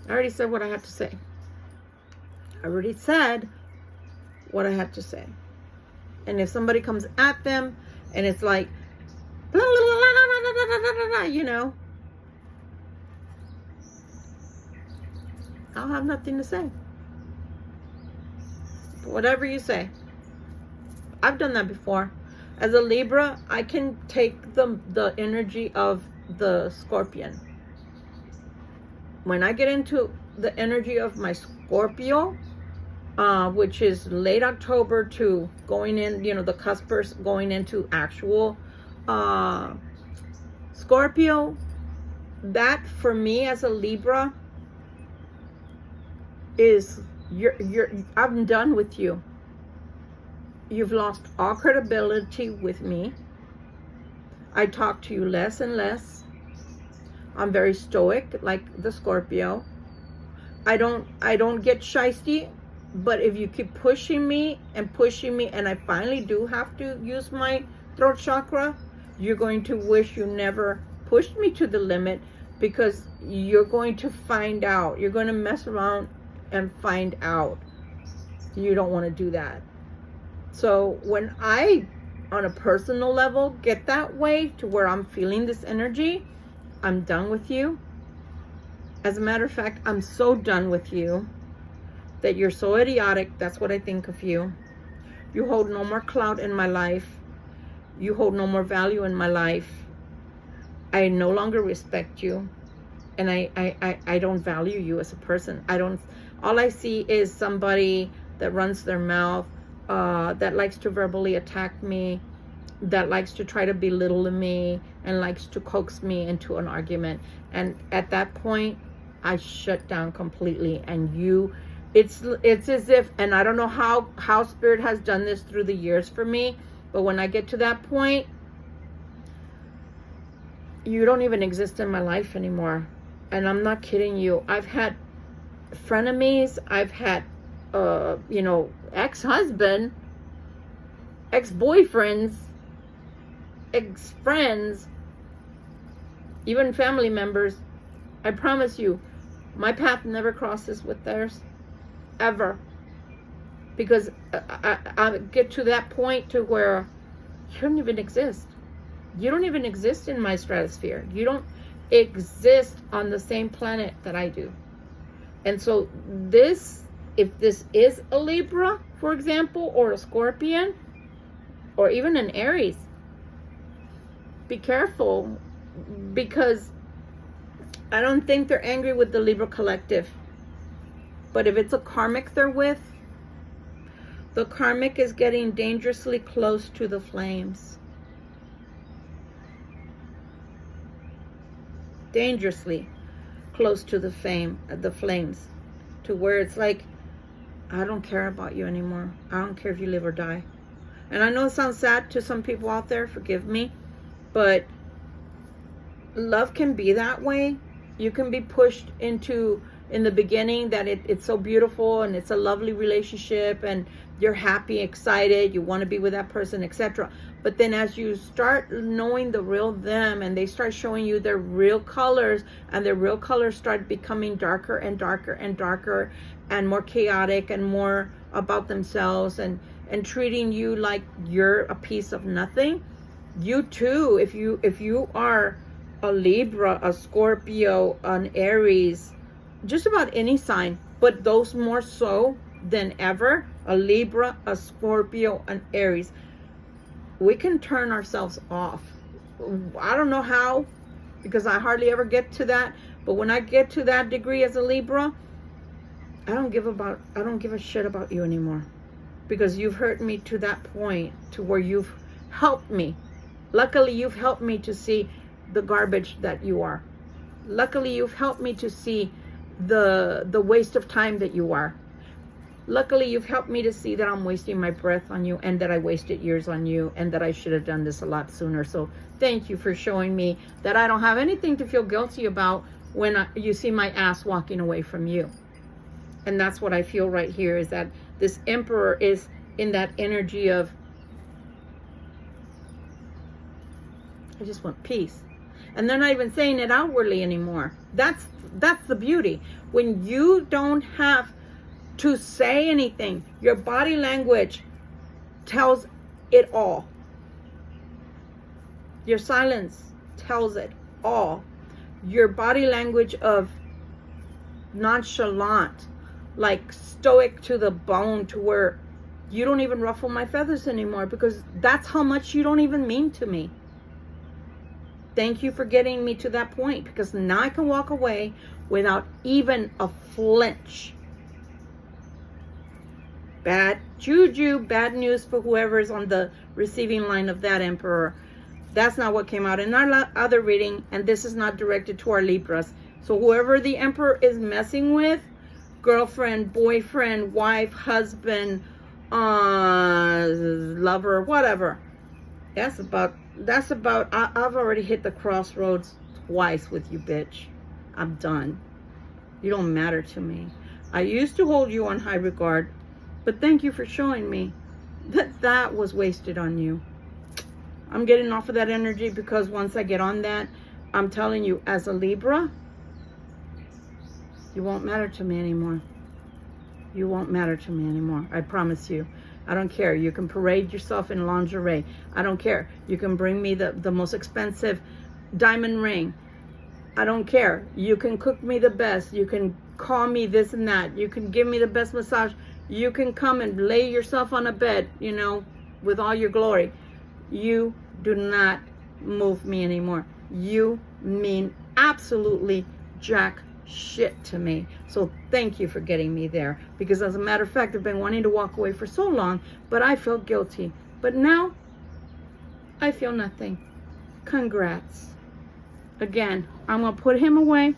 I already said what I have to say. I already said what I have to say. And if somebody comes at them and it's like, you know, I'll have nothing to say. Whatever you say. I've done that before. As a Libra, I can take the energy of the Scorpion. When I get into the energy of my Scorpio, which is late October to going in, you know, the cuspers going into actual Scorpio, that for me as a Libra is I'm done with you. You've lost all credibility with me. I talk to you less and less. I'm very stoic like the Scorpio. I don't get shysty, but if you keep pushing me and I finally do have to use my throat chakra, you're going to wish you never pushed me to the limit, because you're going to find out. You're going to mess around and find out. You don't want to do that. So when I, on a personal level, get that way to where I'm feeling this energy, I'm done with you. As a matter of fact, I'm so done with you that you're so idiotic. That's what I think of you. You hold no more clout in my life. You hold no more value in my life. I no longer respect you. And I don't value you as a person. All I see is somebody that runs their mouth, that likes to verbally attack me, that likes to try to belittle me, and likes to coax me into an argument. And at that point, I shut down completely. And it's as if, and I don't know how Spirit has done this through the years for me, but when I get to that point, you don't even exist in my life anymore. And I'm not kidding you. I've had frenemies. I've had, ex-husband, ex-boyfriends, ex-friends, even family members. I promise you, my path never crosses with theirs, ever. Because I get to that point to where you don't even exist. You don't even exist in my stratosphere. You don't exist on the same planet that I do. And so if this is a Libra, for example, or a Scorpion, or even an Aries, be careful, because I don't think they're angry with the Libra collective. But if it's a karmic they're with, the karmic is getting dangerously close to the flames. Dangerously close to the flames, to where it's like, I don't care about you anymore. I don't care if you live or die. And I know it sounds sad to some people out there, forgive me, but love can be that way. You can be pushed into, in the beginning, that it's so beautiful and it's a lovely relationship and you're happy, excited, you want to be with that person, etc. But then as you start knowing the real them, and they start showing you their real colors, and their real colors start becoming darker and darker and darker and more chaotic and more about themselves, and treating you like you're a piece of nothing, you too, if you are a Libra, a Scorpio, an Aries, just about any sign, but those more so than ever, a Libra, a Scorpio, an Aries, we can turn ourselves off. I don't know how, because I hardly ever get to that, but when I get to that degree as a Libra, I don't give a shit about you anymore, because you've hurt me to that point to where you've helped me. Luckily, you've helped me to see the garbage that you are. Luckily, you've helped me to see the waste of time that you are. Luckily, you've helped me to see that I'm wasting my breath on you, and that I wasted years on you, and that I should have done this a lot sooner. So thank you for showing me that I don't have anything to feel guilty about when you see my ass walking away from you. And that's what I feel right here, is that this Emperor is in that energy of, I just want peace. And they're not even saying it outwardly anymore. That's the beauty. When you don't have to say anything, your body language tells it all. Your silence tells it all. Your body language of nonchalant, like stoic to the bone, to where you don't even ruffle my feathers anymore, because that's how much you don't even mean to me. Thank you for getting me to that point, because now I can walk away without even a flinch. Bad juju, bad news for whoever's on the receiving line of that Emperor. That's not what came out in our other reading, and this is not directed to our Libras. So whoever the Emperor is messing with, girlfriend, boyfriend, wife, husband, lover, whatever, that's about, I've already hit the crossroads twice with you, bitch. I'm done. You don't matter to me. I used to hold you on high regard, but thank you for showing me that was wasted on you. I'm getting off of that energy, because once I get on that, I'm telling you, as a Libra, you won't matter to me anymore. You won't matter to me anymore. I promise you. I don't care. You can parade yourself in lingerie. I don't care. You can bring me the most expensive diamond ring. I don't care. You can cook me the best. You can call me this and that. You can give me the best massage. You can come and lay yourself on a bed, you know, with all your glory. You do not move me anymore. You mean absolutely jack shit to me. So thank you for getting me there, because as a matter of fact, I've been wanting to walk away for so long, but I felt guilty. But now I feel nothing. Congrats. Again, I'm gonna put him away,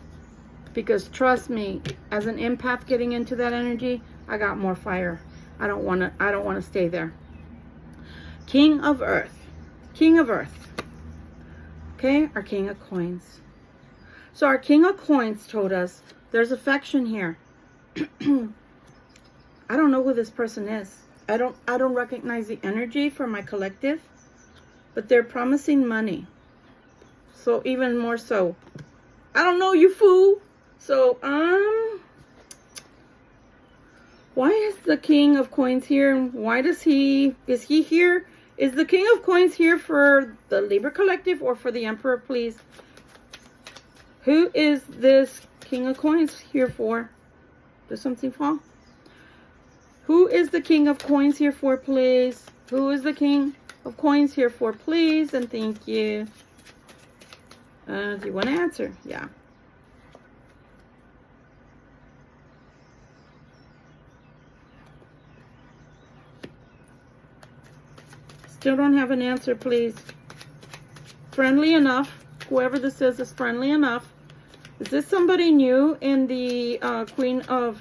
because trust me, as an empath getting into that energy, I got more fire. I don't want to stay there. King of Earth. King of Earth. Okay, our King of Coins. So our King of Coins told us there's affection here. I don't know who this person is. I don't recognize the energy for my collective, but they're promising money. So even more so, I don't know, you fool. So why is the King of Coins here, and why is he here? Is the King of Coins here for the Libra collective or for the Emperor, please? Who is this King of Coins here for? Does something fall? Who is the King of Coins here for, please? Who is the King of Coins here for, please? And thank you. Do you want to answer? Yeah. Still don't have an answer, please. Friendly enough. Whoever this is friendly enough. Is this somebody new in the Queen of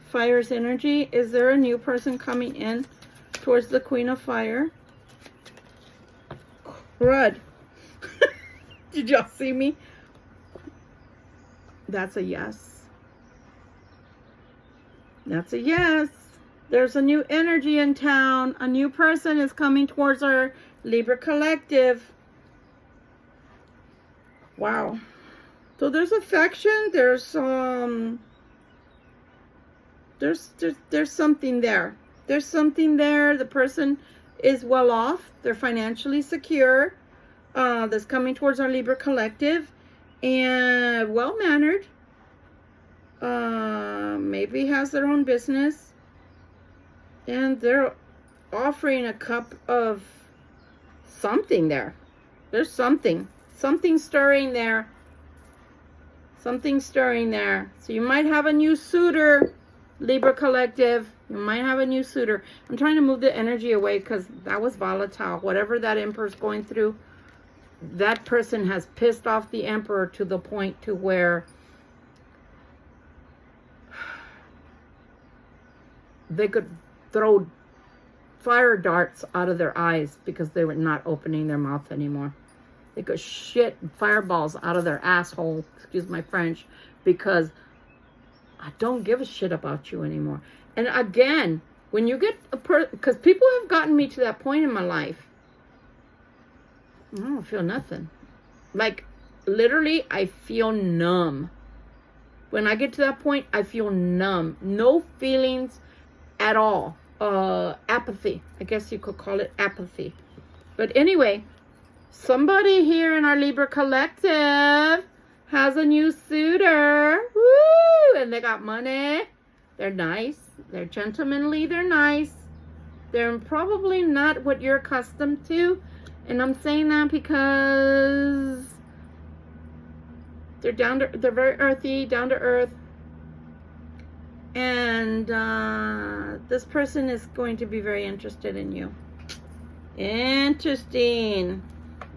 Fire's energy? Is there a new person coming in towards the Queen of Fire? Crud. Did y'all see me? That's a yes. That's a yes. There's a new energy in town. A new person is coming towards her Libra Collective. Wow. So there's affection. There's something there. There's something there. The person is well off. They're financially secure. That's coming towards our Libra Collective. And well-mannered. Maybe has their own business. And they're offering a cup of something there. There's something stirring there. Something stirring there. So you might have a new suitor, Libra Collective. You might have a new suitor. I'm trying to move the energy away because that was volatile. Whatever that Emperor's going through, that person has pissed off the Emperor to the point to where they could throw fire darts out of their eyes because they were not opening their mouth anymore. They could shit fireballs out of their asshole, excuse my French, because I don't give a shit about you anymore. And again, when you get because people have gotten me to that point in my life, I don't feel nothing. Like, literally, I feel numb. When I get to that point, I feel numb. No feelings at all. Apathy. I guess you could call it apathy. But anyway, somebody here in our Libra Collective has a new suitor. Woo! And they got money. They're nice. They're gentlemanly. They're nice. They're probably not what you're accustomed to. And I'm saying that because they're very earthy, down to earth. And this person is going to be very interested in you. Interesting.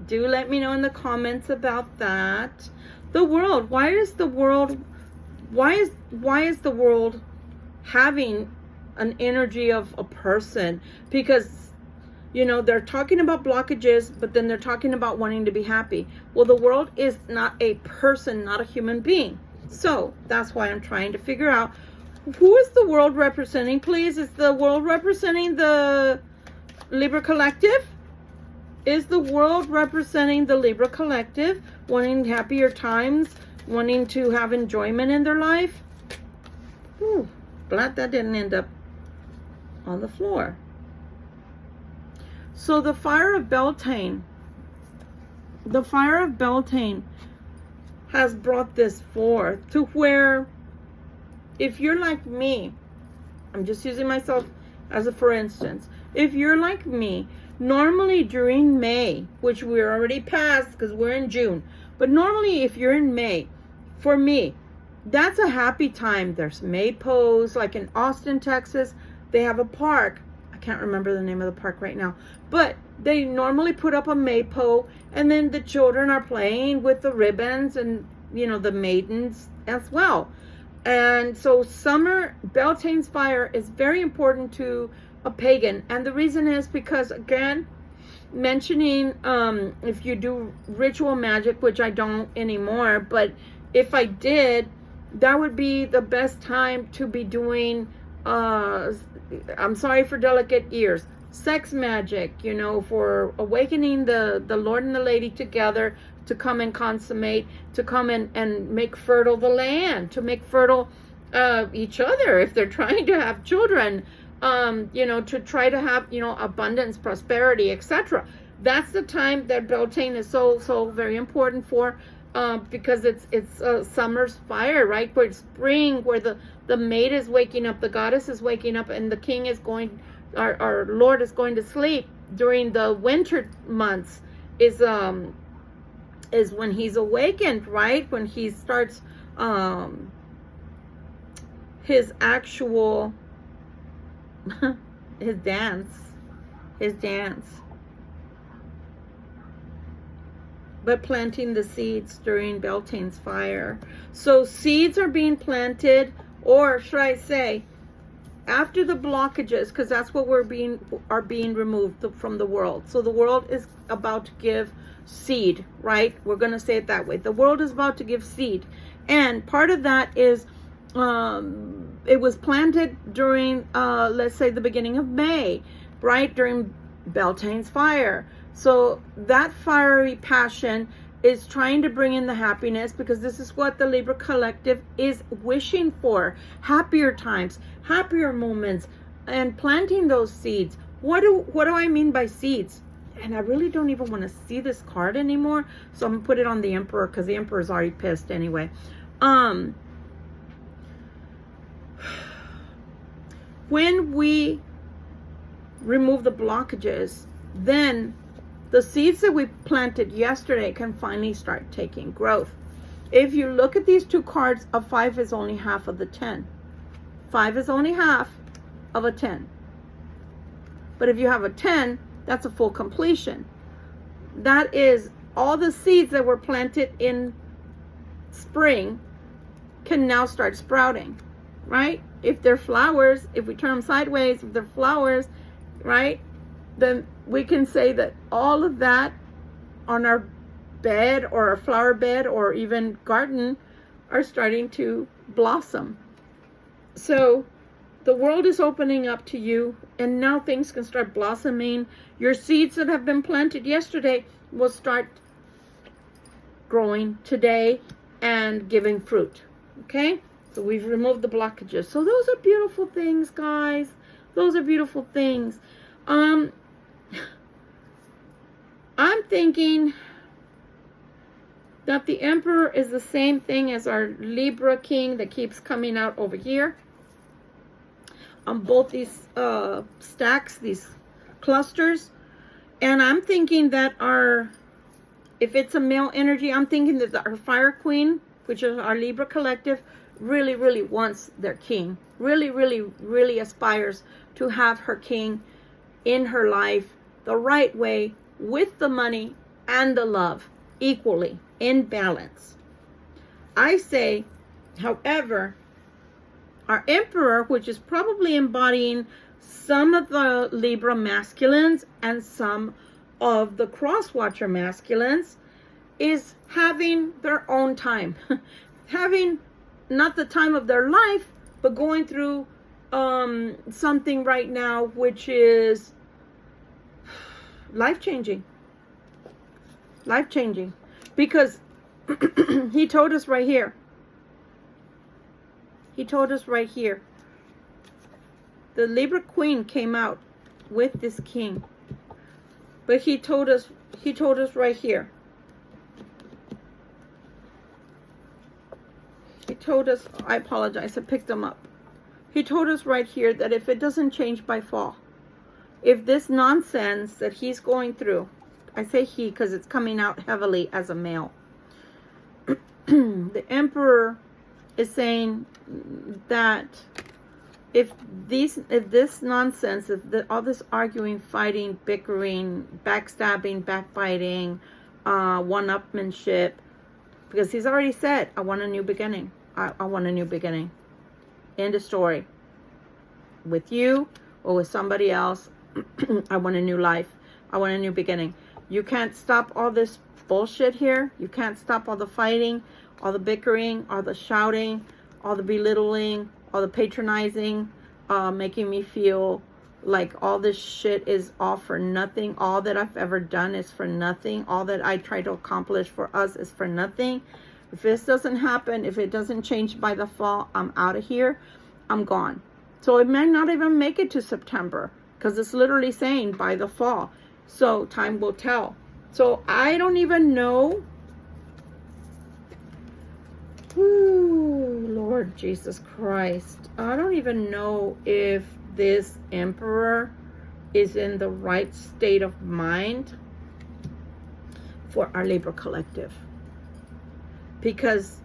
Do let me know in the comments about that. The world. Why is the world having an energy of a person? Because, you know, they're talking about blockages, but then they're talking about wanting to be happy. Well, the world is not a person, not a human being. So that's why I'm trying to figure out, who is the world representing, please? Is the world representing the Libra Collective? Is the world representing the Libra Collective, wanting happier times, wanting to have enjoyment in their life? Ooh, glad that didn't end up on the floor. So the fire of Beltane has brought this forth to where, if you're like me, I'm just using myself as a for instance, if you're like me, normally during May, which we're already past because we're in June, but normally if you're in May, for me, that's a happy time. There's maypoles, like in Austin, Texas, they have a park. I can't remember the name of the park right now, but they normally put up a maypole, and then the children are playing with the ribbons and, you know, the maidens as well. And so summer, Beltane's fire is very important to a pagan. And the reason is because, again, mentioning if you do ritual magic, which I don't anymore, but if I did, that would be the best time to be doing, I'm sorry for delicate ears, sex magic, you know, for awakening the Lord and the Lady together, to come and consummate, to come and make fertile the land, to make fertile each other if they're trying to have children, you know, to try to have, you know, abundance, prosperity, etc. That's the time that Beltane is so very important for, because it's summer's fire, right? Where it's spring, where the maid is waking up, the goddess is waking up, and the king is going, our Lord is going to sleep. During the winter months is when he's awakened, right? When he starts his actual his dance. But planting the seeds during Beltane's fire. So seeds are being planted, or should I say, after the blockages, because that's what are being removed from the world. So the world is about to give seed, right? We're going to say it that way. The world is about to give seed. And part of that is, it was planted during, let's say, the beginning of May, right? During Beltane's fire. So that fiery passion is trying to bring in the happiness, because this is what the Libra collective is wishing for. Happier times, happier moments, and planting those seeds. What do I mean by seeds? And I really don't even want to see this card anymore. So I'm going to put it on the Emperor, because the Emperor's already pissed anyway. When we remove the blockages, then the seeds that we planted yesterday can finally start taking growth. If you look at these two cards, a 5 is only half of the 10. 5 is only half of a 10. But if you have a 10, that's a full completion. That is all the seeds that were planted in spring can now start sprouting, right? If they're flowers, if we turn them sideways, if they're flowers, right? Then we can say that all of that on our bed or a flower bed or even garden are starting to blossom. So the world is opening up to you, and now things can start blossoming. Your seeds that have been planted yesterday will start growing today and giving fruit. Okay? So we've removed the blockages. So those are beautiful things, guys. Those are beautiful things. I'm thinking that the Emperor is the same thing as our Libra King that keeps coming out over here on both these stacks, these clusters. And I'm thinking that if it's a male energy, I'm thinking that our Fire Queen, which is our Libra collective, really, really wants their king. Really, really, really aspires to have her king in her life the right way, with the money and the love equally in balance. I say, however, our Emperor, which is probably embodying some of the Libra masculines and some of the cross-watcher masculines, is having their own time. Having not the time of their life, but going through something right now which is life-changing. Life-changing. Because he told us right here. He told us right here. The Libra Queen came out with this king. But he told us right here. He told us, I apologize, I picked them up. He told us right here that if it doesn't change by fall, if this nonsense that he's going through, I say he because it's coming out heavily as a male. The Emperor is saying that if this nonsense, all this arguing, fighting, bickering, backstabbing, backbiting, one-upmanship, because he's already said, I want a new beginning. I want a new beginning. End of story. With you or with somebody else, I want a new life. I want a new beginning. You can't stop all this bullshit here. You can't stop all the fighting, all the bickering, all the shouting, all the belittling, all the patronizing, making me feel like all this shit is all for nothing. All that I've ever done is for nothing. All that I try to accomplish for us is for nothing. If this doesn't happen, if it doesn't change by the fall, I'm out of here. I'm gone. So it may not even make it to September, because it's literally saying by the fall. So time will tell. So I don't even know. Ooh, Lord Jesus Christ. I don't even know if this Emperor is in the right state of mind for our Libra collective. Because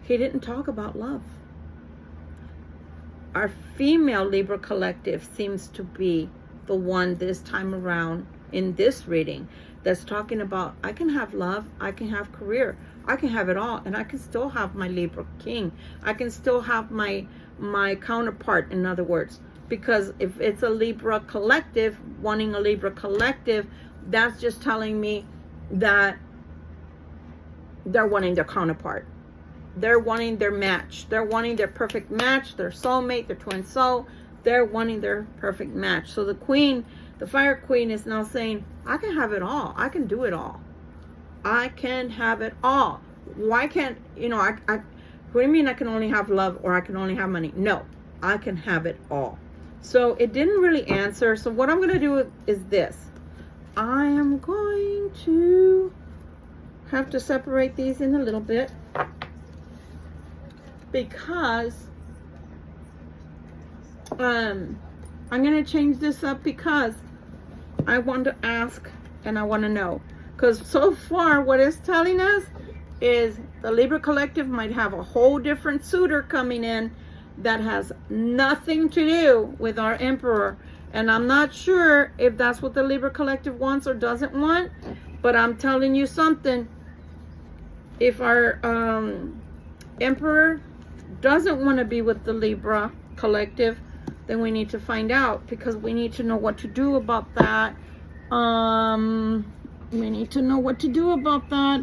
he didn't talk about love. Our female Libra collective seems to be the one this time around in this reading that's talking about, I can have love, I can have career, I can have it all, and I can still have my Libra king. I can still have my counterpart, in other words. Because if it's a Libra collective, wanting a Libra collective, that's just telling me that they're wanting their counterpart. They're wanting their match. They're wanting their perfect match, their soulmate, their twin soul. They're wanting their perfect match. So the Queen The Fire Queen is now saying, I can have it all. I can do it all. I can have it all. Why can't, you know, what do you mean I can only have love or I can only have money? No, I can have it all. So it didn't really answer. So what I'm going to do is this. I am going to have to separate these in a little bit because I'm going to change this up because I want to ask and I want to know. Because so far what it's telling us is the Libra Collective might have a whole different suitor coming in that has nothing to do with our Emperor. And I'm not sure if that's what the Libra Collective wants or doesn't want. But I'm telling you something. If our Emperor doesn't want to be with the Libra Collective, then we need to find out, because we need to know what to do about that. We need to know what to do about that,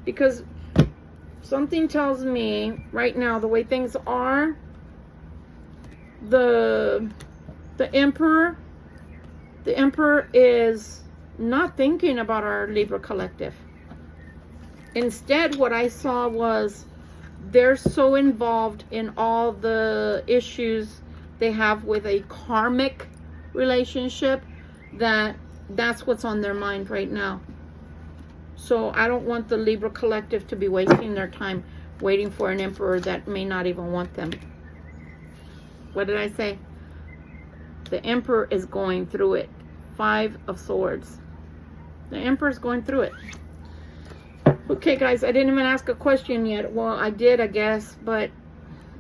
because something tells me right now, the way things are, the Emperor is not thinking about our Libra Collective. Instead, what I saw was they're so involved in all the issues they have with a karmic relationship that's what's on their mind right now. So I don't want the Libra Collective to be wasting their time waiting for an Emperor that may not even want them. What did I say? The Emperor is going through it. 5 of Swords. The Emperor's going through it. Okay, guys, I didn't even ask a question yet. Well, I did, I guess, but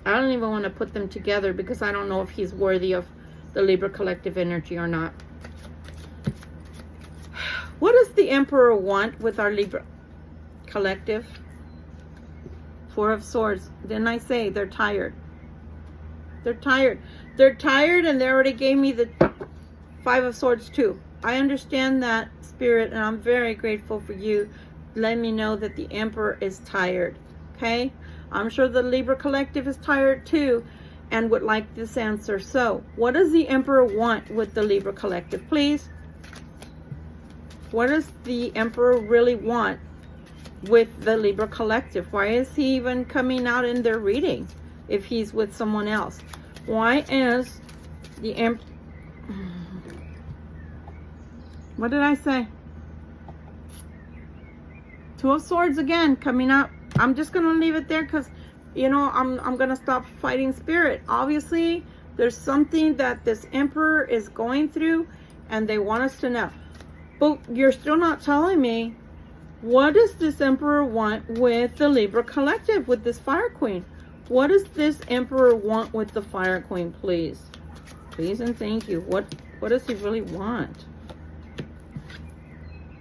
I don't even want to put them together because I don't know if he's worthy of the Libra Collective energy or not. What does the Emperor want with our Libra Collective? 4 of Swords. Didn't I say they're tired? They're tired. They're tired, and they already gave me the 5 of Swords too. I understand that, Spirit, and I'm very grateful for you. Let me know that the Emperor is tired. Okay? I'm sure the Libra Collective is tired too and would like this answer. So, what does the Emperor want with the Libra Collective, please? What does the Emperor really want with the Libra Collective? Why is he even coming out in their reading if he's with someone else? Why is the Emperor... What did I say? 2 of Swords again coming up. I'm just going to leave it there because, you know, I'm going to stop fighting Spirit. Obviously, there's something that this Emperor is going through and they want us to know. But you're still not telling me, what does this Emperor want with the Libra Collective, with this Fire Queen? What does this Emperor want with the Fire Queen, please? Please and thank you. What does he really want?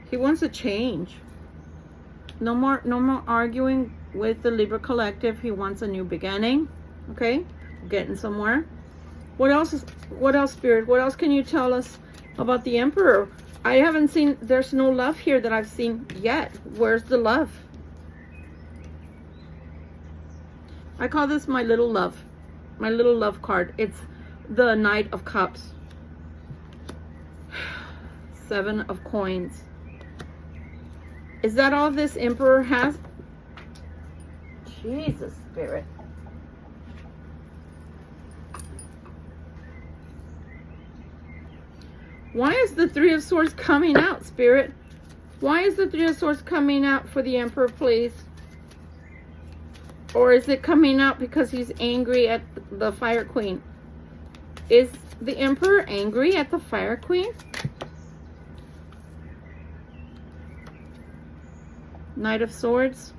He wants a change. No more arguing with the Libra Collective. He wants a new beginning. Okay? Getting somewhere. What else, Spirit? What else can you tell us about the Emperor? I haven't seen, there's no love here that I've seen yet. Where's the love? I call this my little love. My little love card. It's the Knight of Cups. 7 of Coins. Is that all this Emperor has? Jesus, Spirit. Why is the 3 of Swords coming out, Spirit? Why is the 3 of Swords coming out for the Emperor, please? Or is it coming out because he's angry at the Fire Queen? Is the Emperor angry at the Fire Queen? Knight of Swords.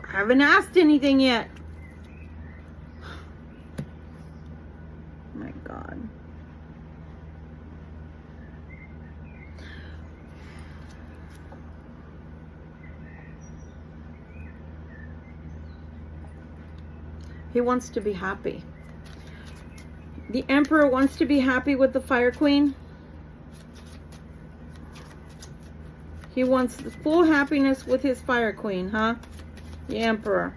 I haven't asked anything yet. My God. He wants to be happy. The Emperor wants to be happy with the Fire Queen. He wants full happiness with his Fire Queen, huh? The Emperor.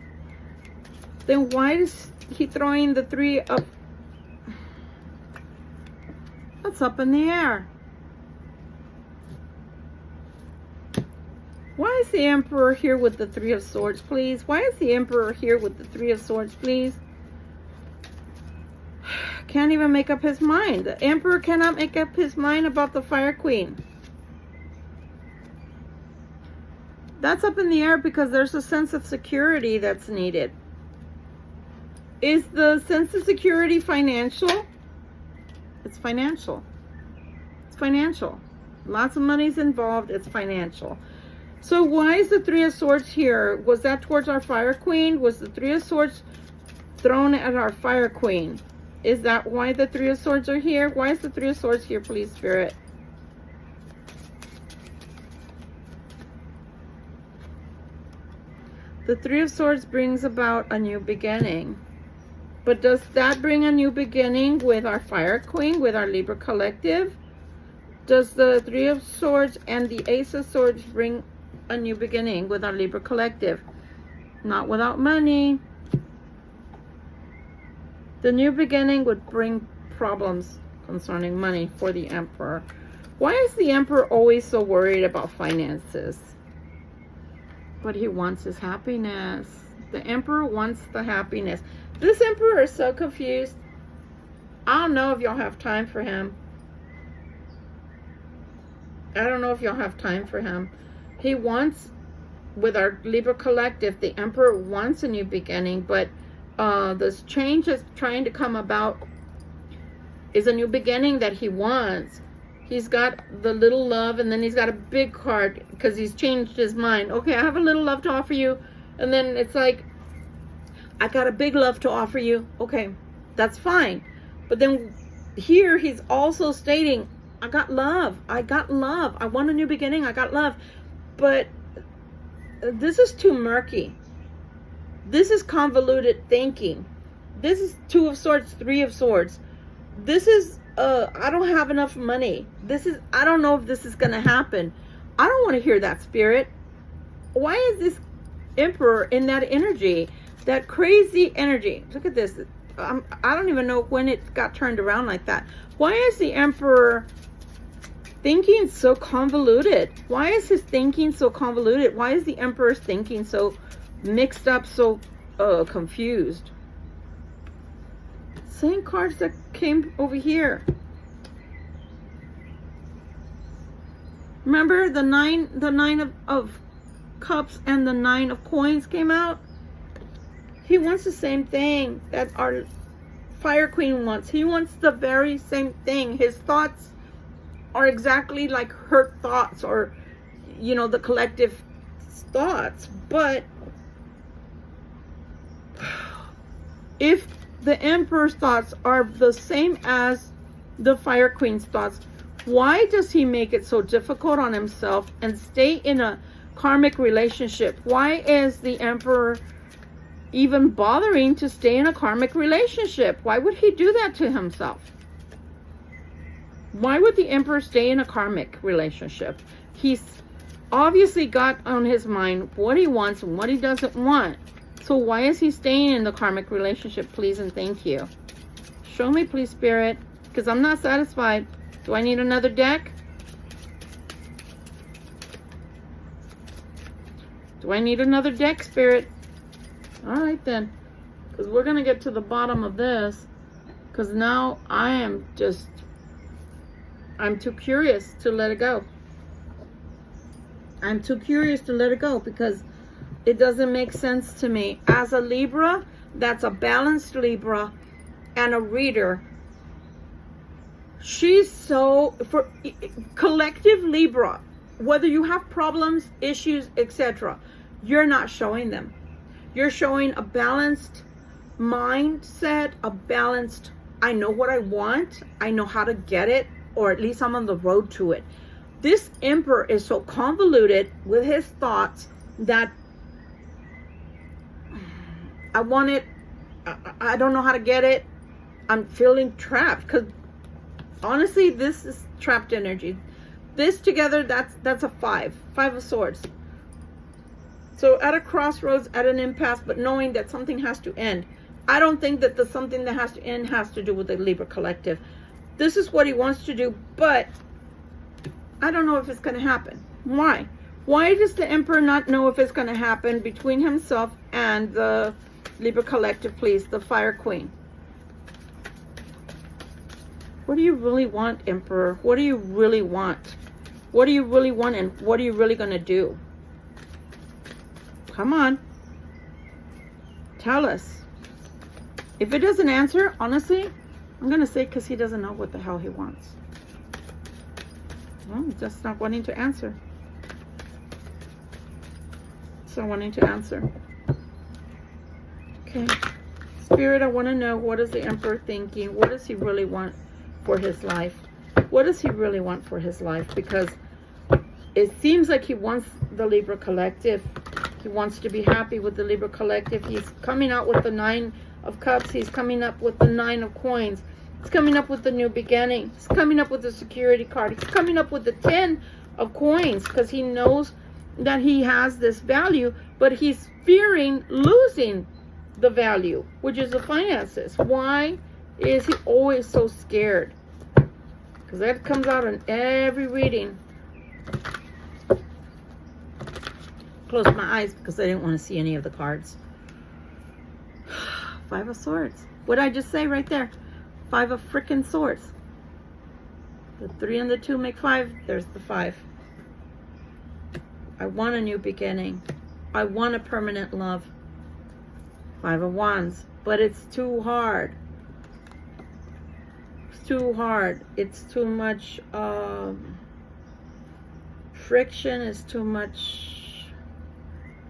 then why is he throwing the 3 up? That's up in the air. Why is the Emperor here with the 3 of Swords, please? Why is the Emperor here with the 3 of Swords, please? Can't even make up his mind. The Emperor cannot make up his mind about the Fire Queen. That's up in the air because there's a sense of security that's needed. Is the sense of security financial? It's financial. It's financial. Lots of money's involved. It's financial. So why is the 3 of Swords here? Was that towards our Fire Queen? Was the 3 of Swords thrown at our Fire Queen? Is that why the 3 of Swords are here? Why is the 3 of Swords here, please, Spirit? The 3 of Swords brings about a new beginning. But does that bring a new beginning with our Fire Queen, with our Libra collective? Does the 3 of Swords and the Ace of Swords bring a new beginning with our Libra collective? Not without money. The new beginning would bring problems concerning money for the Emperor. Why is the Emperor always so worried about finances? But he wants his happiness. The Emperor wants the happiness. This Emperor is so confused. I don't know if y'all have time for him. I don't know if y'all have time for him. He wants, with our Libra collective, the Emperor wants a new beginning, but this change is trying to come about is a new beginning that he wants. He's got the little love, and then he's got a big card because he's changed his mind. Okay, I have a little love to offer you. And then it's like, I got a big love to offer you. Okay, that's fine. But then here he's also stating, I got love. I got love. I want a new beginning. I got love. But this is too murky. This is convoluted thinking. This is 2 of Swords, 3 of Swords. This is, I don't have enough money. This is, I don't know if this is going to happen. I don't want to hear that, Spirit. Why is this Emperor in that energy? That crazy energy. Look at this. I don't even know when it got turned around like that. Why is the Emperor thinking so convoluted? Why is his thinking so convoluted? Why is the Emperor's thinking so mixed up, so confused? Same cards that came over here. Remember the nine of cups and the 9 of coins came out? He wants the same thing that our Fire Queen wants. He wants the very same thing. His thoughts are exactly like her thoughts, or, you know, the collective thoughts. But if the Emperor's thoughts are the same as the Fire Queen's thoughts, why does he make it so difficult on himself and stay in a karmic relationship? Why is the Emperor even bothering to stay in a karmic relationship? Why would he do that to himself? Why would the Emperor stay in a karmic relationship? He's obviously got on his mind what he wants and what he doesn't want. So why is he staying in the karmic relationship, please and thank you? Show me, please, Spirit, because I'm not satisfied. Do I need another deck? Do I need another deck, Spirit? All right, then, because we're going to get to the bottom of this, because now I'm too curious to let it go. I'm too curious to let it go because it doesn't make sense to me. As a Libra, that's a balanced Libra and a reader, she's so, for collective Libra, whether you have problems, issues, etc., you're not showing them. You're showing a balanced mindset, a balanced, I know what I want, I know how to get it, or at least I'm on the road to it. This Emperor is so convoluted with his thoughts that I want it, I don't know how to get it, I'm feeling trapped. Because honestly, this is trapped energy. This together, that's a 5 of Swords. So at a crossroads, at an impasse, but knowing that something has to end. I don't think that the something that has to end has to do with the Libra collective. This is what he wants to do, but I don't know if it's going to happen. Why? Why does the Emperor not know if it's going to happen between himself and the Libra collective, please? The Fire Queen. What do you really want, Emperor? What do you really want? What do you really want, and what are you really going to do? Come on. Tell us. If it doesn't answer, honestly, I'm going to say because he doesn't know what the hell he wants. Well, he's just not wanting to answer. So wanting to answer. Okay. Spirit, I want to know, what is the Emperor thinking? What does he really want for his life? What does he really want for his life? Because it seems like he wants the Libra collective. He wants to be happy with the Libra collective. He's coming out with the 9 of Cups. He's coming up with the 9 of Coins. He's coming up with the new beginning. He's coming up with the security card. He's coming up with the 10 of Coins because he knows that he has this value, but he's fearing losing the value, which is the finances. Why is he always so scared? Because that comes out in every reading. Close my eyes because I didn't want to see any of the cards. 5 of Swords. What did I just say right there? 5 of freaking Swords. The 3 and the 2 make 5. There's the 5. I want a new beginning. I want a permanent love. 5 of Wands. But it's too hard. It's too hard. It's too much friction. It's too much...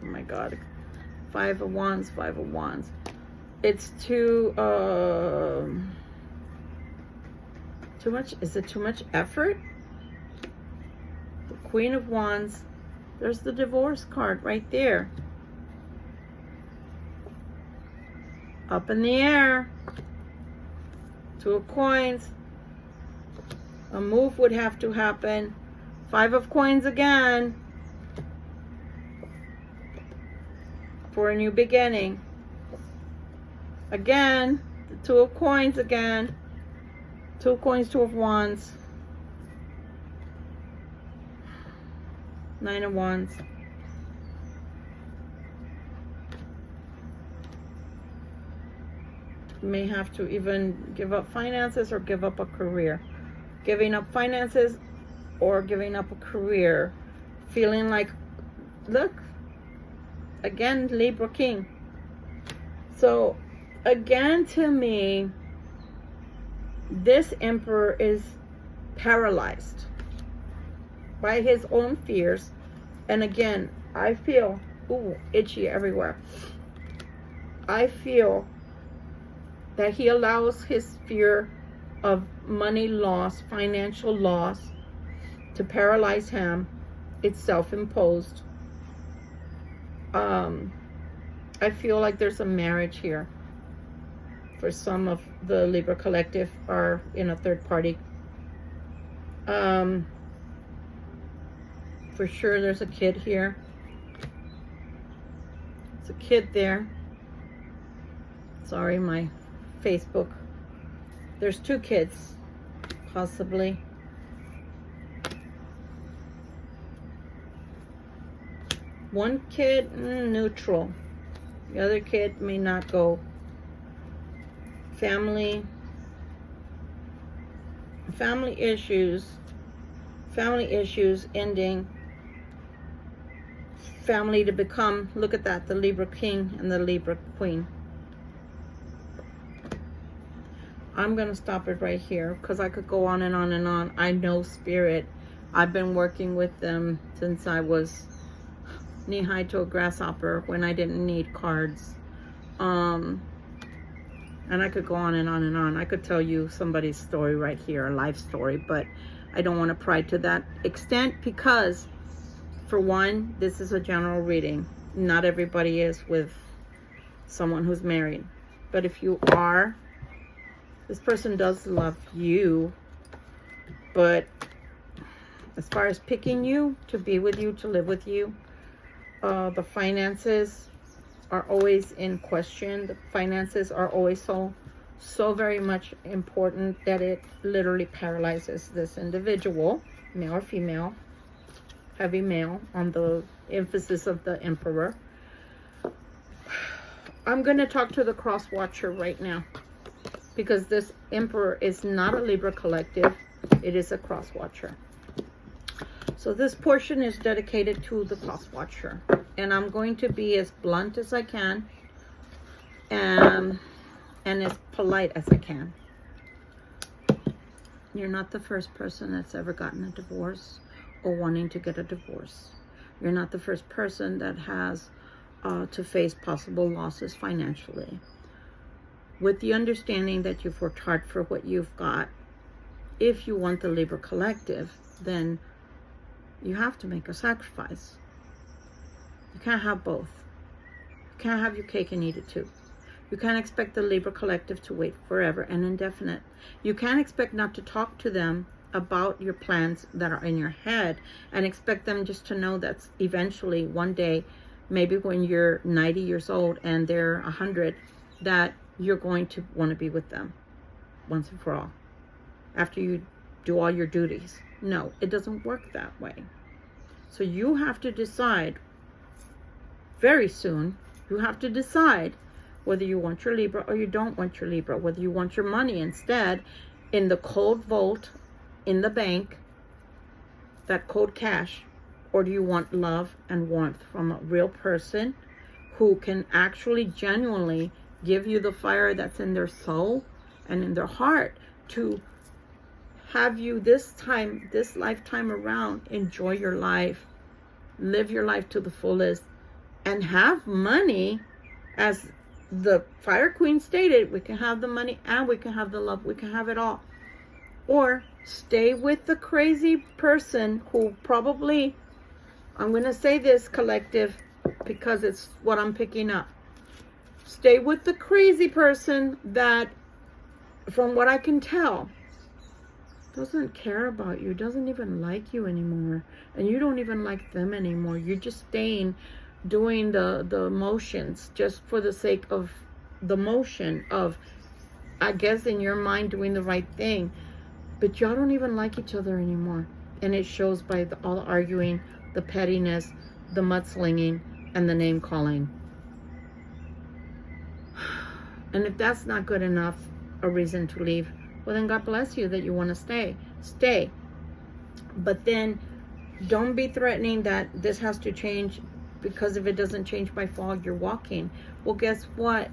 Oh my God. 5 of Wands, 5 of Wands. It's too much. Is it too much effort? The Queen of Wands. There's the divorce card right there. Up in the air. 2 of Coins. A move would have to happen. 5 of Coins again. For a new beginning. Again, the 2 of Coins again. 2 of Coins, 2 of Wands. 9 of Wands. You may have to even give up finances or give up a career. Giving up finances or giving up a career. Feeling like, look, again, Libra King. So, again, to me, this Emperor is paralyzed by his own fears. And again, I feel, ooh, itchy everywhere. I feel that he allows his fear of money loss, financial loss, to paralyze him. It's self-imposed. I feel like there's a marriage here. For some of the Libra collective are in a third party. For sure there's a kid here. It's a kid there. Sorry, my Facebook. There's 2 kids, possibly. One kid, neutral. The other kid may not go. Family issues ending. Family to become, look at that, the Libra King and the Libra Queen. I'm going to stop it right here because I could go on and on and on. I know Spirit. I've been working with them since I was knee-high to a grasshopper when I didn't need cards. And I could go on and on and on. I could tell you somebody's story right here, a life story, but I don't want to pry to that extent because, for one, this is a general reading. Not everybody is with someone who's married. But if you are, this person does love you. But as far as picking you, to be with you, to live with you, The finances are always in question. The finances are always so very much important that it literally paralyzes this individual, male or female, heavy male on the emphasis of the Emperor. I'm going to talk to the cross watcher right now, because this Emperor is not a Libra collective. It is a cross watcher. So this portion is dedicated to the cross watcher, and I'm going to be as blunt as I can and as polite as I can. You're not the first person that's ever gotten a divorce or wanting to get a divorce. You're not the first person that has to face possible losses financially. With the understanding that you've worked hard for what you've got, if you want the Libra collective, then you have to make a sacrifice. You can't have both. You can't have your cake and eat it too. You can't expect the Libra collective to wait forever and indefinite. You can't expect not to talk to them about your plans that are in your head and expect them just to know that eventually one day, maybe when you're 90 years old and they're 100, that you're going to want to be with them once and for all after you do all your duties. No, it doesn't work that way. So you have to decide very soon. You have to decide whether you want your Libra or you don't want your Libra, whether you want your money instead in the cold vault in the bank, that cold cash, or do you want love and warmth from a real person who can actually genuinely give you the fire that's in their soul and in their heart to have you this lifetime around enjoy your life, live your life to the fullest, and have money. As the Fire Queen stated, we can have the money and we can have the love. We can have it all. Or stay with the crazy person who probably, I'm going to say this, collective, because it's what I'm picking up. Stay with the crazy person that, from what I can tell, doesn't care about you, doesn't even like you anymore, and you don't even like them anymore. You're just staying, doing the motions just for the sake of the motion of, I guess in your mind, doing the right thing, but y'all don't even like each other anymore, and it shows by all the arguing, the pettiness, the mudslinging, and the name calling. And if that's not good enough a reason to leave, well then God bless you that you want to stay. But then don't be threatening that this has to change, because if it doesn't change by fall, you're walking. Well, guess what?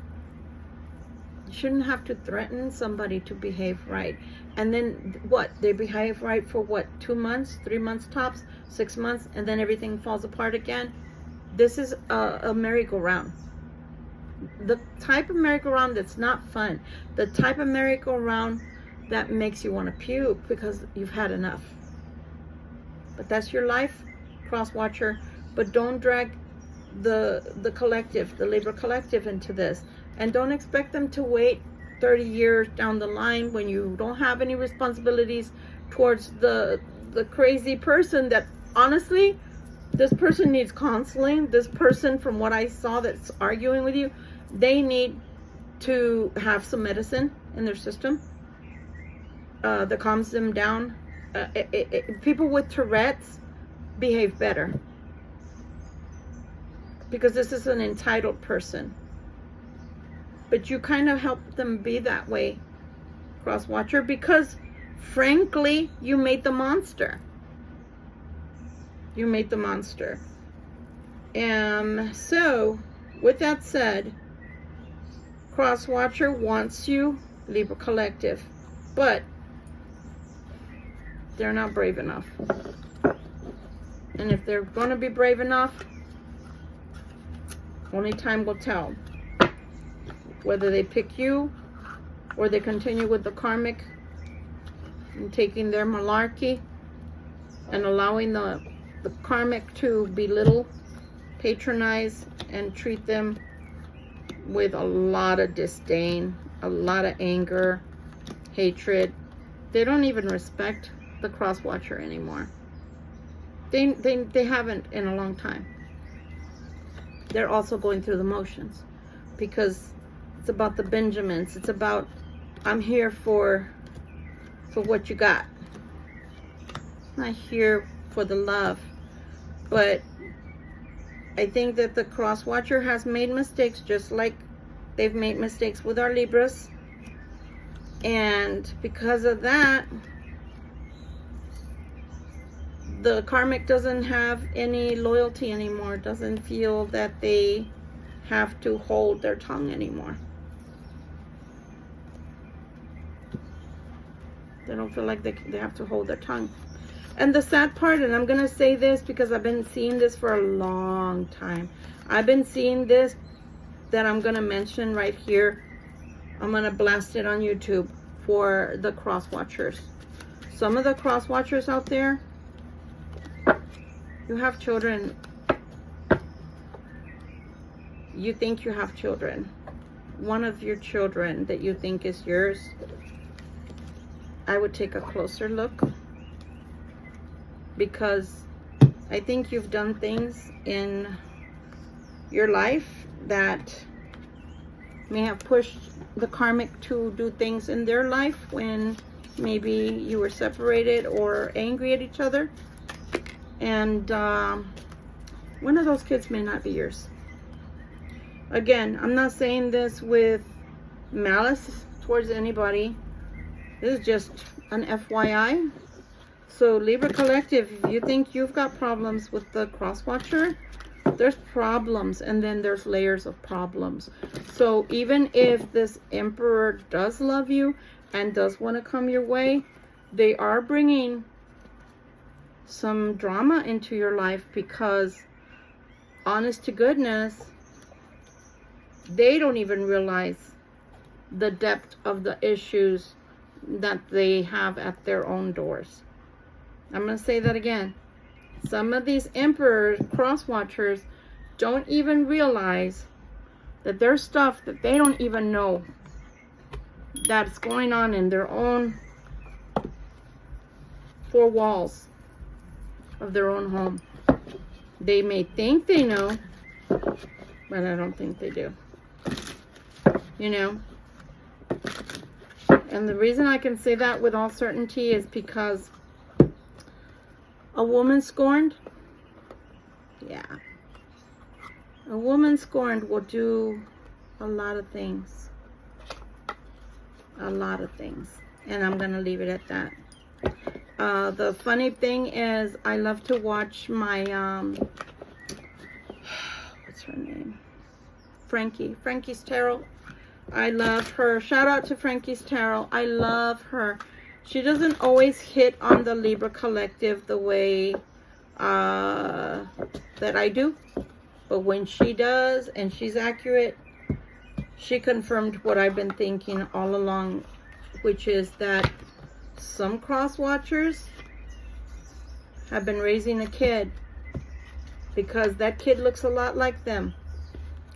You shouldn't have to threaten somebody to behave right. And then what? They behave right for what? 2 months, 3 months tops, 6 months, and then everything falls apart again. This is a merry-go-round. The type of merry-go-round that's not fun. The type of merry-go-round that makes you want to puke because you've had enough. But that's your life, cross watcher. But don't drag the collective, the Libra collective, into this. And don't expect them to wait 30 years down the line when you don't have any responsibilities towards the crazy person that, honestly, this person needs counseling. This person, from what I saw that's arguing with you, they need to have some medicine in their system that calms them down. People with Tourette's behave better, because this is an entitled person. But you kind of help them be that way, cross watcher, because frankly, you made the monster. You made the monster. So with that said, cross watcher wants you, Libra collective, but they're not brave enough. And if they're going to be brave enough, only time will tell whether they pick you or they continue with the karmic and taking their malarkey and allowing the karmic to belittle, patronize, and treat them with a lot of disdain, a lot of anger, hatred. They don't even respect the cross watcher anymore. They haven't in a long time. they're also going through the motions, because it's about the Benjamins. It's about, I'm here for what you got. I'm not here for the love. But I think that the cross watcher has made mistakes, just like they've made mistakes with our Libras. And because of that, the karmic doesn't have any loyalty anymore, doesn't feel that they have to hold their tongue anymore. They don't feel like they have to hold their tongue. And the sad part, and I'm going to say this because I've been seeing this for a long time. I've been seeing this that I'm going to mention right here. I'm going to blast it on YouTube for the cross watchers. Some of the cross watchers out there, you have children. You think you have children. One of your children that you think is yours, I would take a closer look, because I think you've done things in your life that may have pushed the karmic to do things in their life when maybe you were separated or angry at each other. And one of those kids may not be yours. Again, I'm not saying this with malice towards anybody. This is just an FYI. So Libra Collective, if you think you've got problems with the cross watcher, there's problems, and then there's layers of problems. So even if this Emperor does love you and does want to come your way, they are bringing some drama into your life, because honest to goodness, they don't even realize the depth of the issues that they have at their own doors. I'm going to say that again. Some of these emperors, cross watchers, don't even realize that there's stuff that they don't even know that's going on in their own four walls of their own home. They may think they know, but I don't think they do. You know? And the reason I can say that with all certainty is because a woman scorned, yeah. A woman scorned will do a lot of things. A lot of things. And I'm going to leave it at that. The funny thing is, I love to watch my, what's her name? Frankie's Tarot. I love her. Shout out to Frankie's Tarot. I love her. She doesn't always hit on the Libra Collective the way that I do. But when she does, and she's accurate, she confirmed what I've been thinking all along, which is that some cross watchers have been raising a kid because that kid looks a lot like them,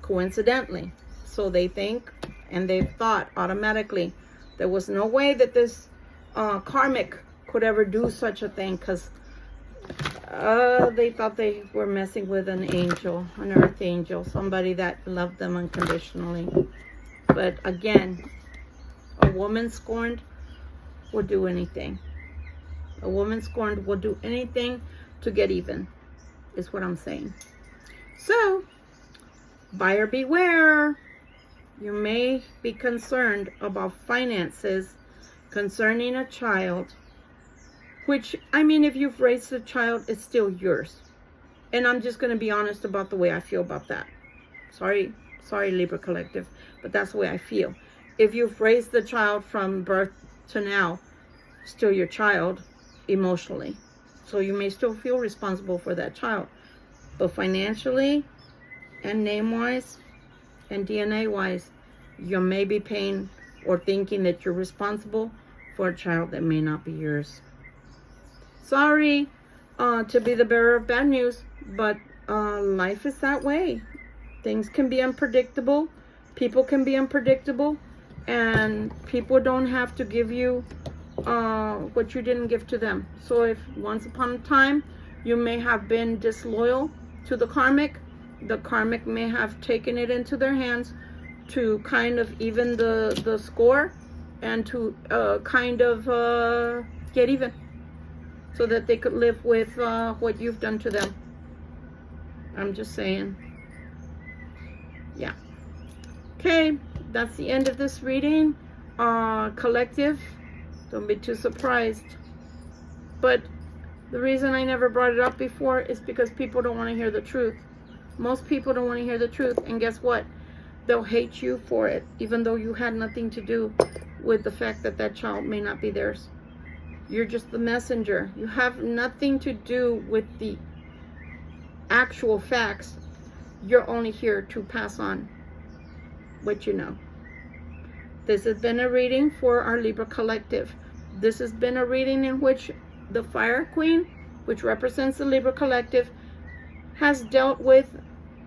coincidentally. So they think, and they've thought automatically, there was no way that this karmic could ever do such a thing, because they thought they were messing with an angel, an earth angel, somebody that loved them unconditionally. But again, a woman scorned will do anything. A woman scorned will do anything to get even, is what I'm saying. So, buyer beware. You may be concerned about finances concerning a child, which, I mean, if you've raised a child, it's still yours. And I'm just going to be honest about the way I feel about that. Sorry, Libra Collective, but that's the way I feel. If you've raised the child from birth to now, still your child emotionally. So you may still feel responsible for that child. But financially and name-wise and DNA-wise, you may be paying or thinking that you're responsible for a child that may not be yours. Sorry to be the bearer of bad news, but life is that way. Things can be unpredictable. People can be unpredictable. And people don't have to give you what you didn't give to them. So if once upon a time you may have been disloyal to the karmic, the karmic may have taken it into their hands to kind of even the score and to kind of get even so that they could live with what you've done to them. I'm just saying. Yeah. Okay, that's the end of this reading. Collective, don't be too surprised. But the reason I never brought it up before is because people don't want to hear the truth. Most people don't want to hear the truth. And guess what? They'll hate you for it, even though you had nothing to do with the fact that that child may not be theirs. You're just the messenger. You have nothing to do with the actual facts. You're only here to pass on what you know. This has been a reading for our Libra collective. This has been a reading in which the Fire Queen, which represents the Libra collective, has dealt with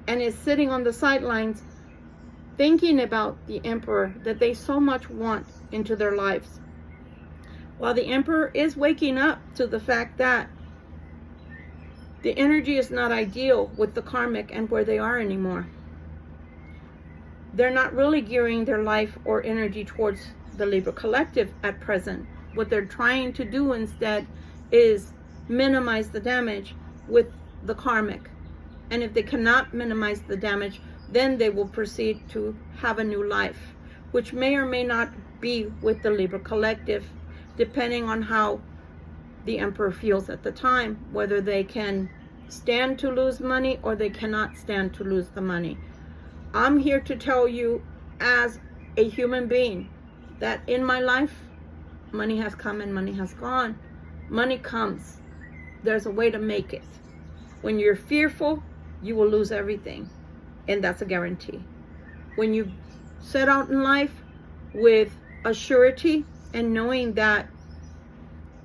and is sitting on the sidelines thinking about the Emperor that they so much want into their lives. While the Emperor is waking up to the fact that the energy is not ideal with the karmic and where they are anymore. They're not really gearing their life or energy towards the Libra collective at present. What they're trying to do instead is minimize the damage with the karmic. And if they cannot minimize the damage, then they will proceed to have a new life, which may or may not be with the Libra collective, depending on how the Emperor feels at the time, whether they can stand to lose money or they cannot stand to lose the money. I'm here to tell you as a human being that in my life, money has come and money has gone. Money comes. There's a way to make it. When you're fearful, you will lose everything. And that's a guarantee. When you set out in life with a surety and knowing that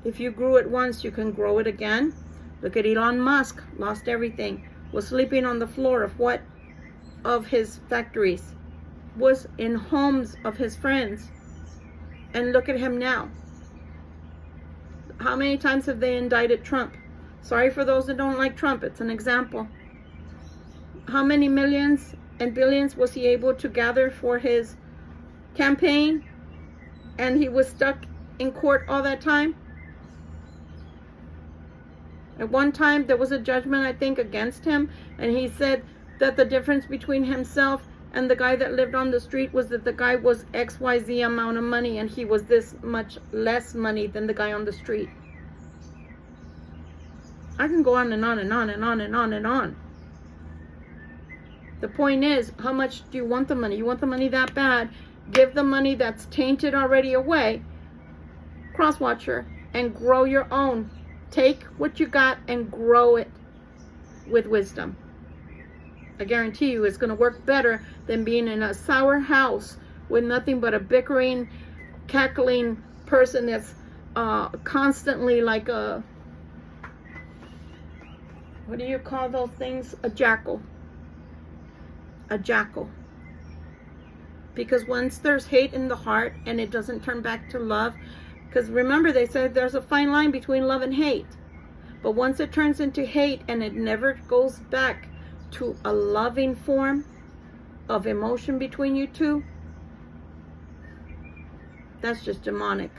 if you grew it once, you can grow it again. Look at Elon Musk, lost everything, was sleeping on the floor of what? Of his factories, was in homes of his friends. And look at him now. How many times have they indicted Trump? Sorry for those that don't like Trump, it's an example. How many millions and billions was he able to gather for his campaign? And he was stuck in court all that time? At one time, there was a judgment, I think, against him. And he said that the difference between himself and the guy that lived on the street was that the guy was XYZ amount of money and he was this much less money than the guy on the street. I can go on and on and on and on and on and on. The point is, how much do you want the money? You want the money that bad? Give the money that's tainted already away, cross-watcher, and grow your own. Take what you got and grow it with wisdom. I guarantee you it's going to work better than being in a sour house with nothing but a bickering, cackling person that's constantly like a, what do you call those things? A jackal. A jackal. Because once there's hate in the heart and it doesn't turn back to love, because remember they said there's a fine line between love and hate. But once it turns into hate and it never goes back to a loving form of emotion between you two, that's just demonic.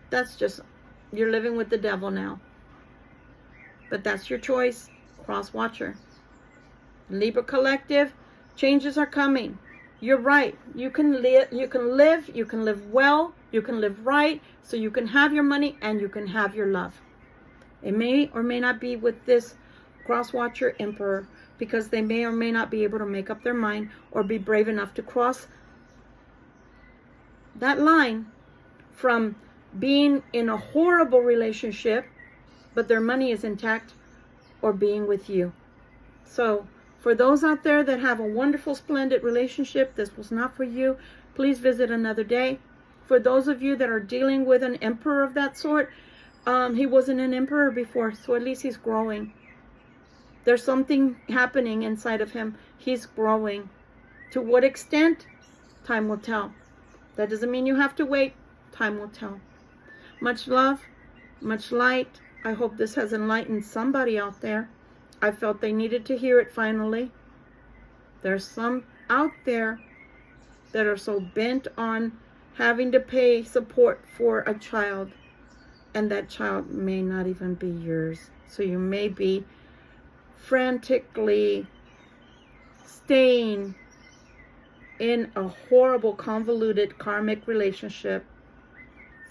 That's just, you're living with the devil now. But that's your choice, cross-watcher. Libra collective, changes are coming. You're right. You can live, you can live well, you can live right, so you can have your money and you can have your love. It may or may not be with this cross-watcher Emperor, because they may or may not be able to make up their mind or be brave enough to cross that line from being in a horrible relationship, but their money is intact, or being with you. So, for those out there that have a wonderful, splendid relationship, this was not for you. Please visit another day. For those of you that are dealing with an emperor of that sort, he wasn't an emperor before, so at least he's growing. There's something happening inside of him. He's growing. To what extent? Time will tell. That doesn't mean you have to wait. Time will tell. Much love, much light. I hope this has enlightened somebody out there. I felt they needed to hear it finally. There's some out there that are so bent on having to pay support for a child, and that child may not even be yours. So you may be frantically staying in a horrible, convoluted, karmic relationship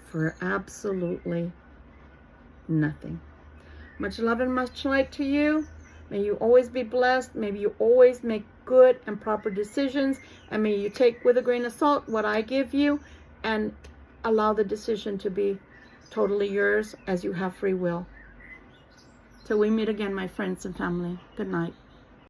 for absolutely nothing. Much love and much light to you. May you always be blessed. May you always make good and proper decisions. And may you take with a grain of salt what I give you and allow the decision to be totally yours, as you have free will. Till we meet again, my friends and family. Good night.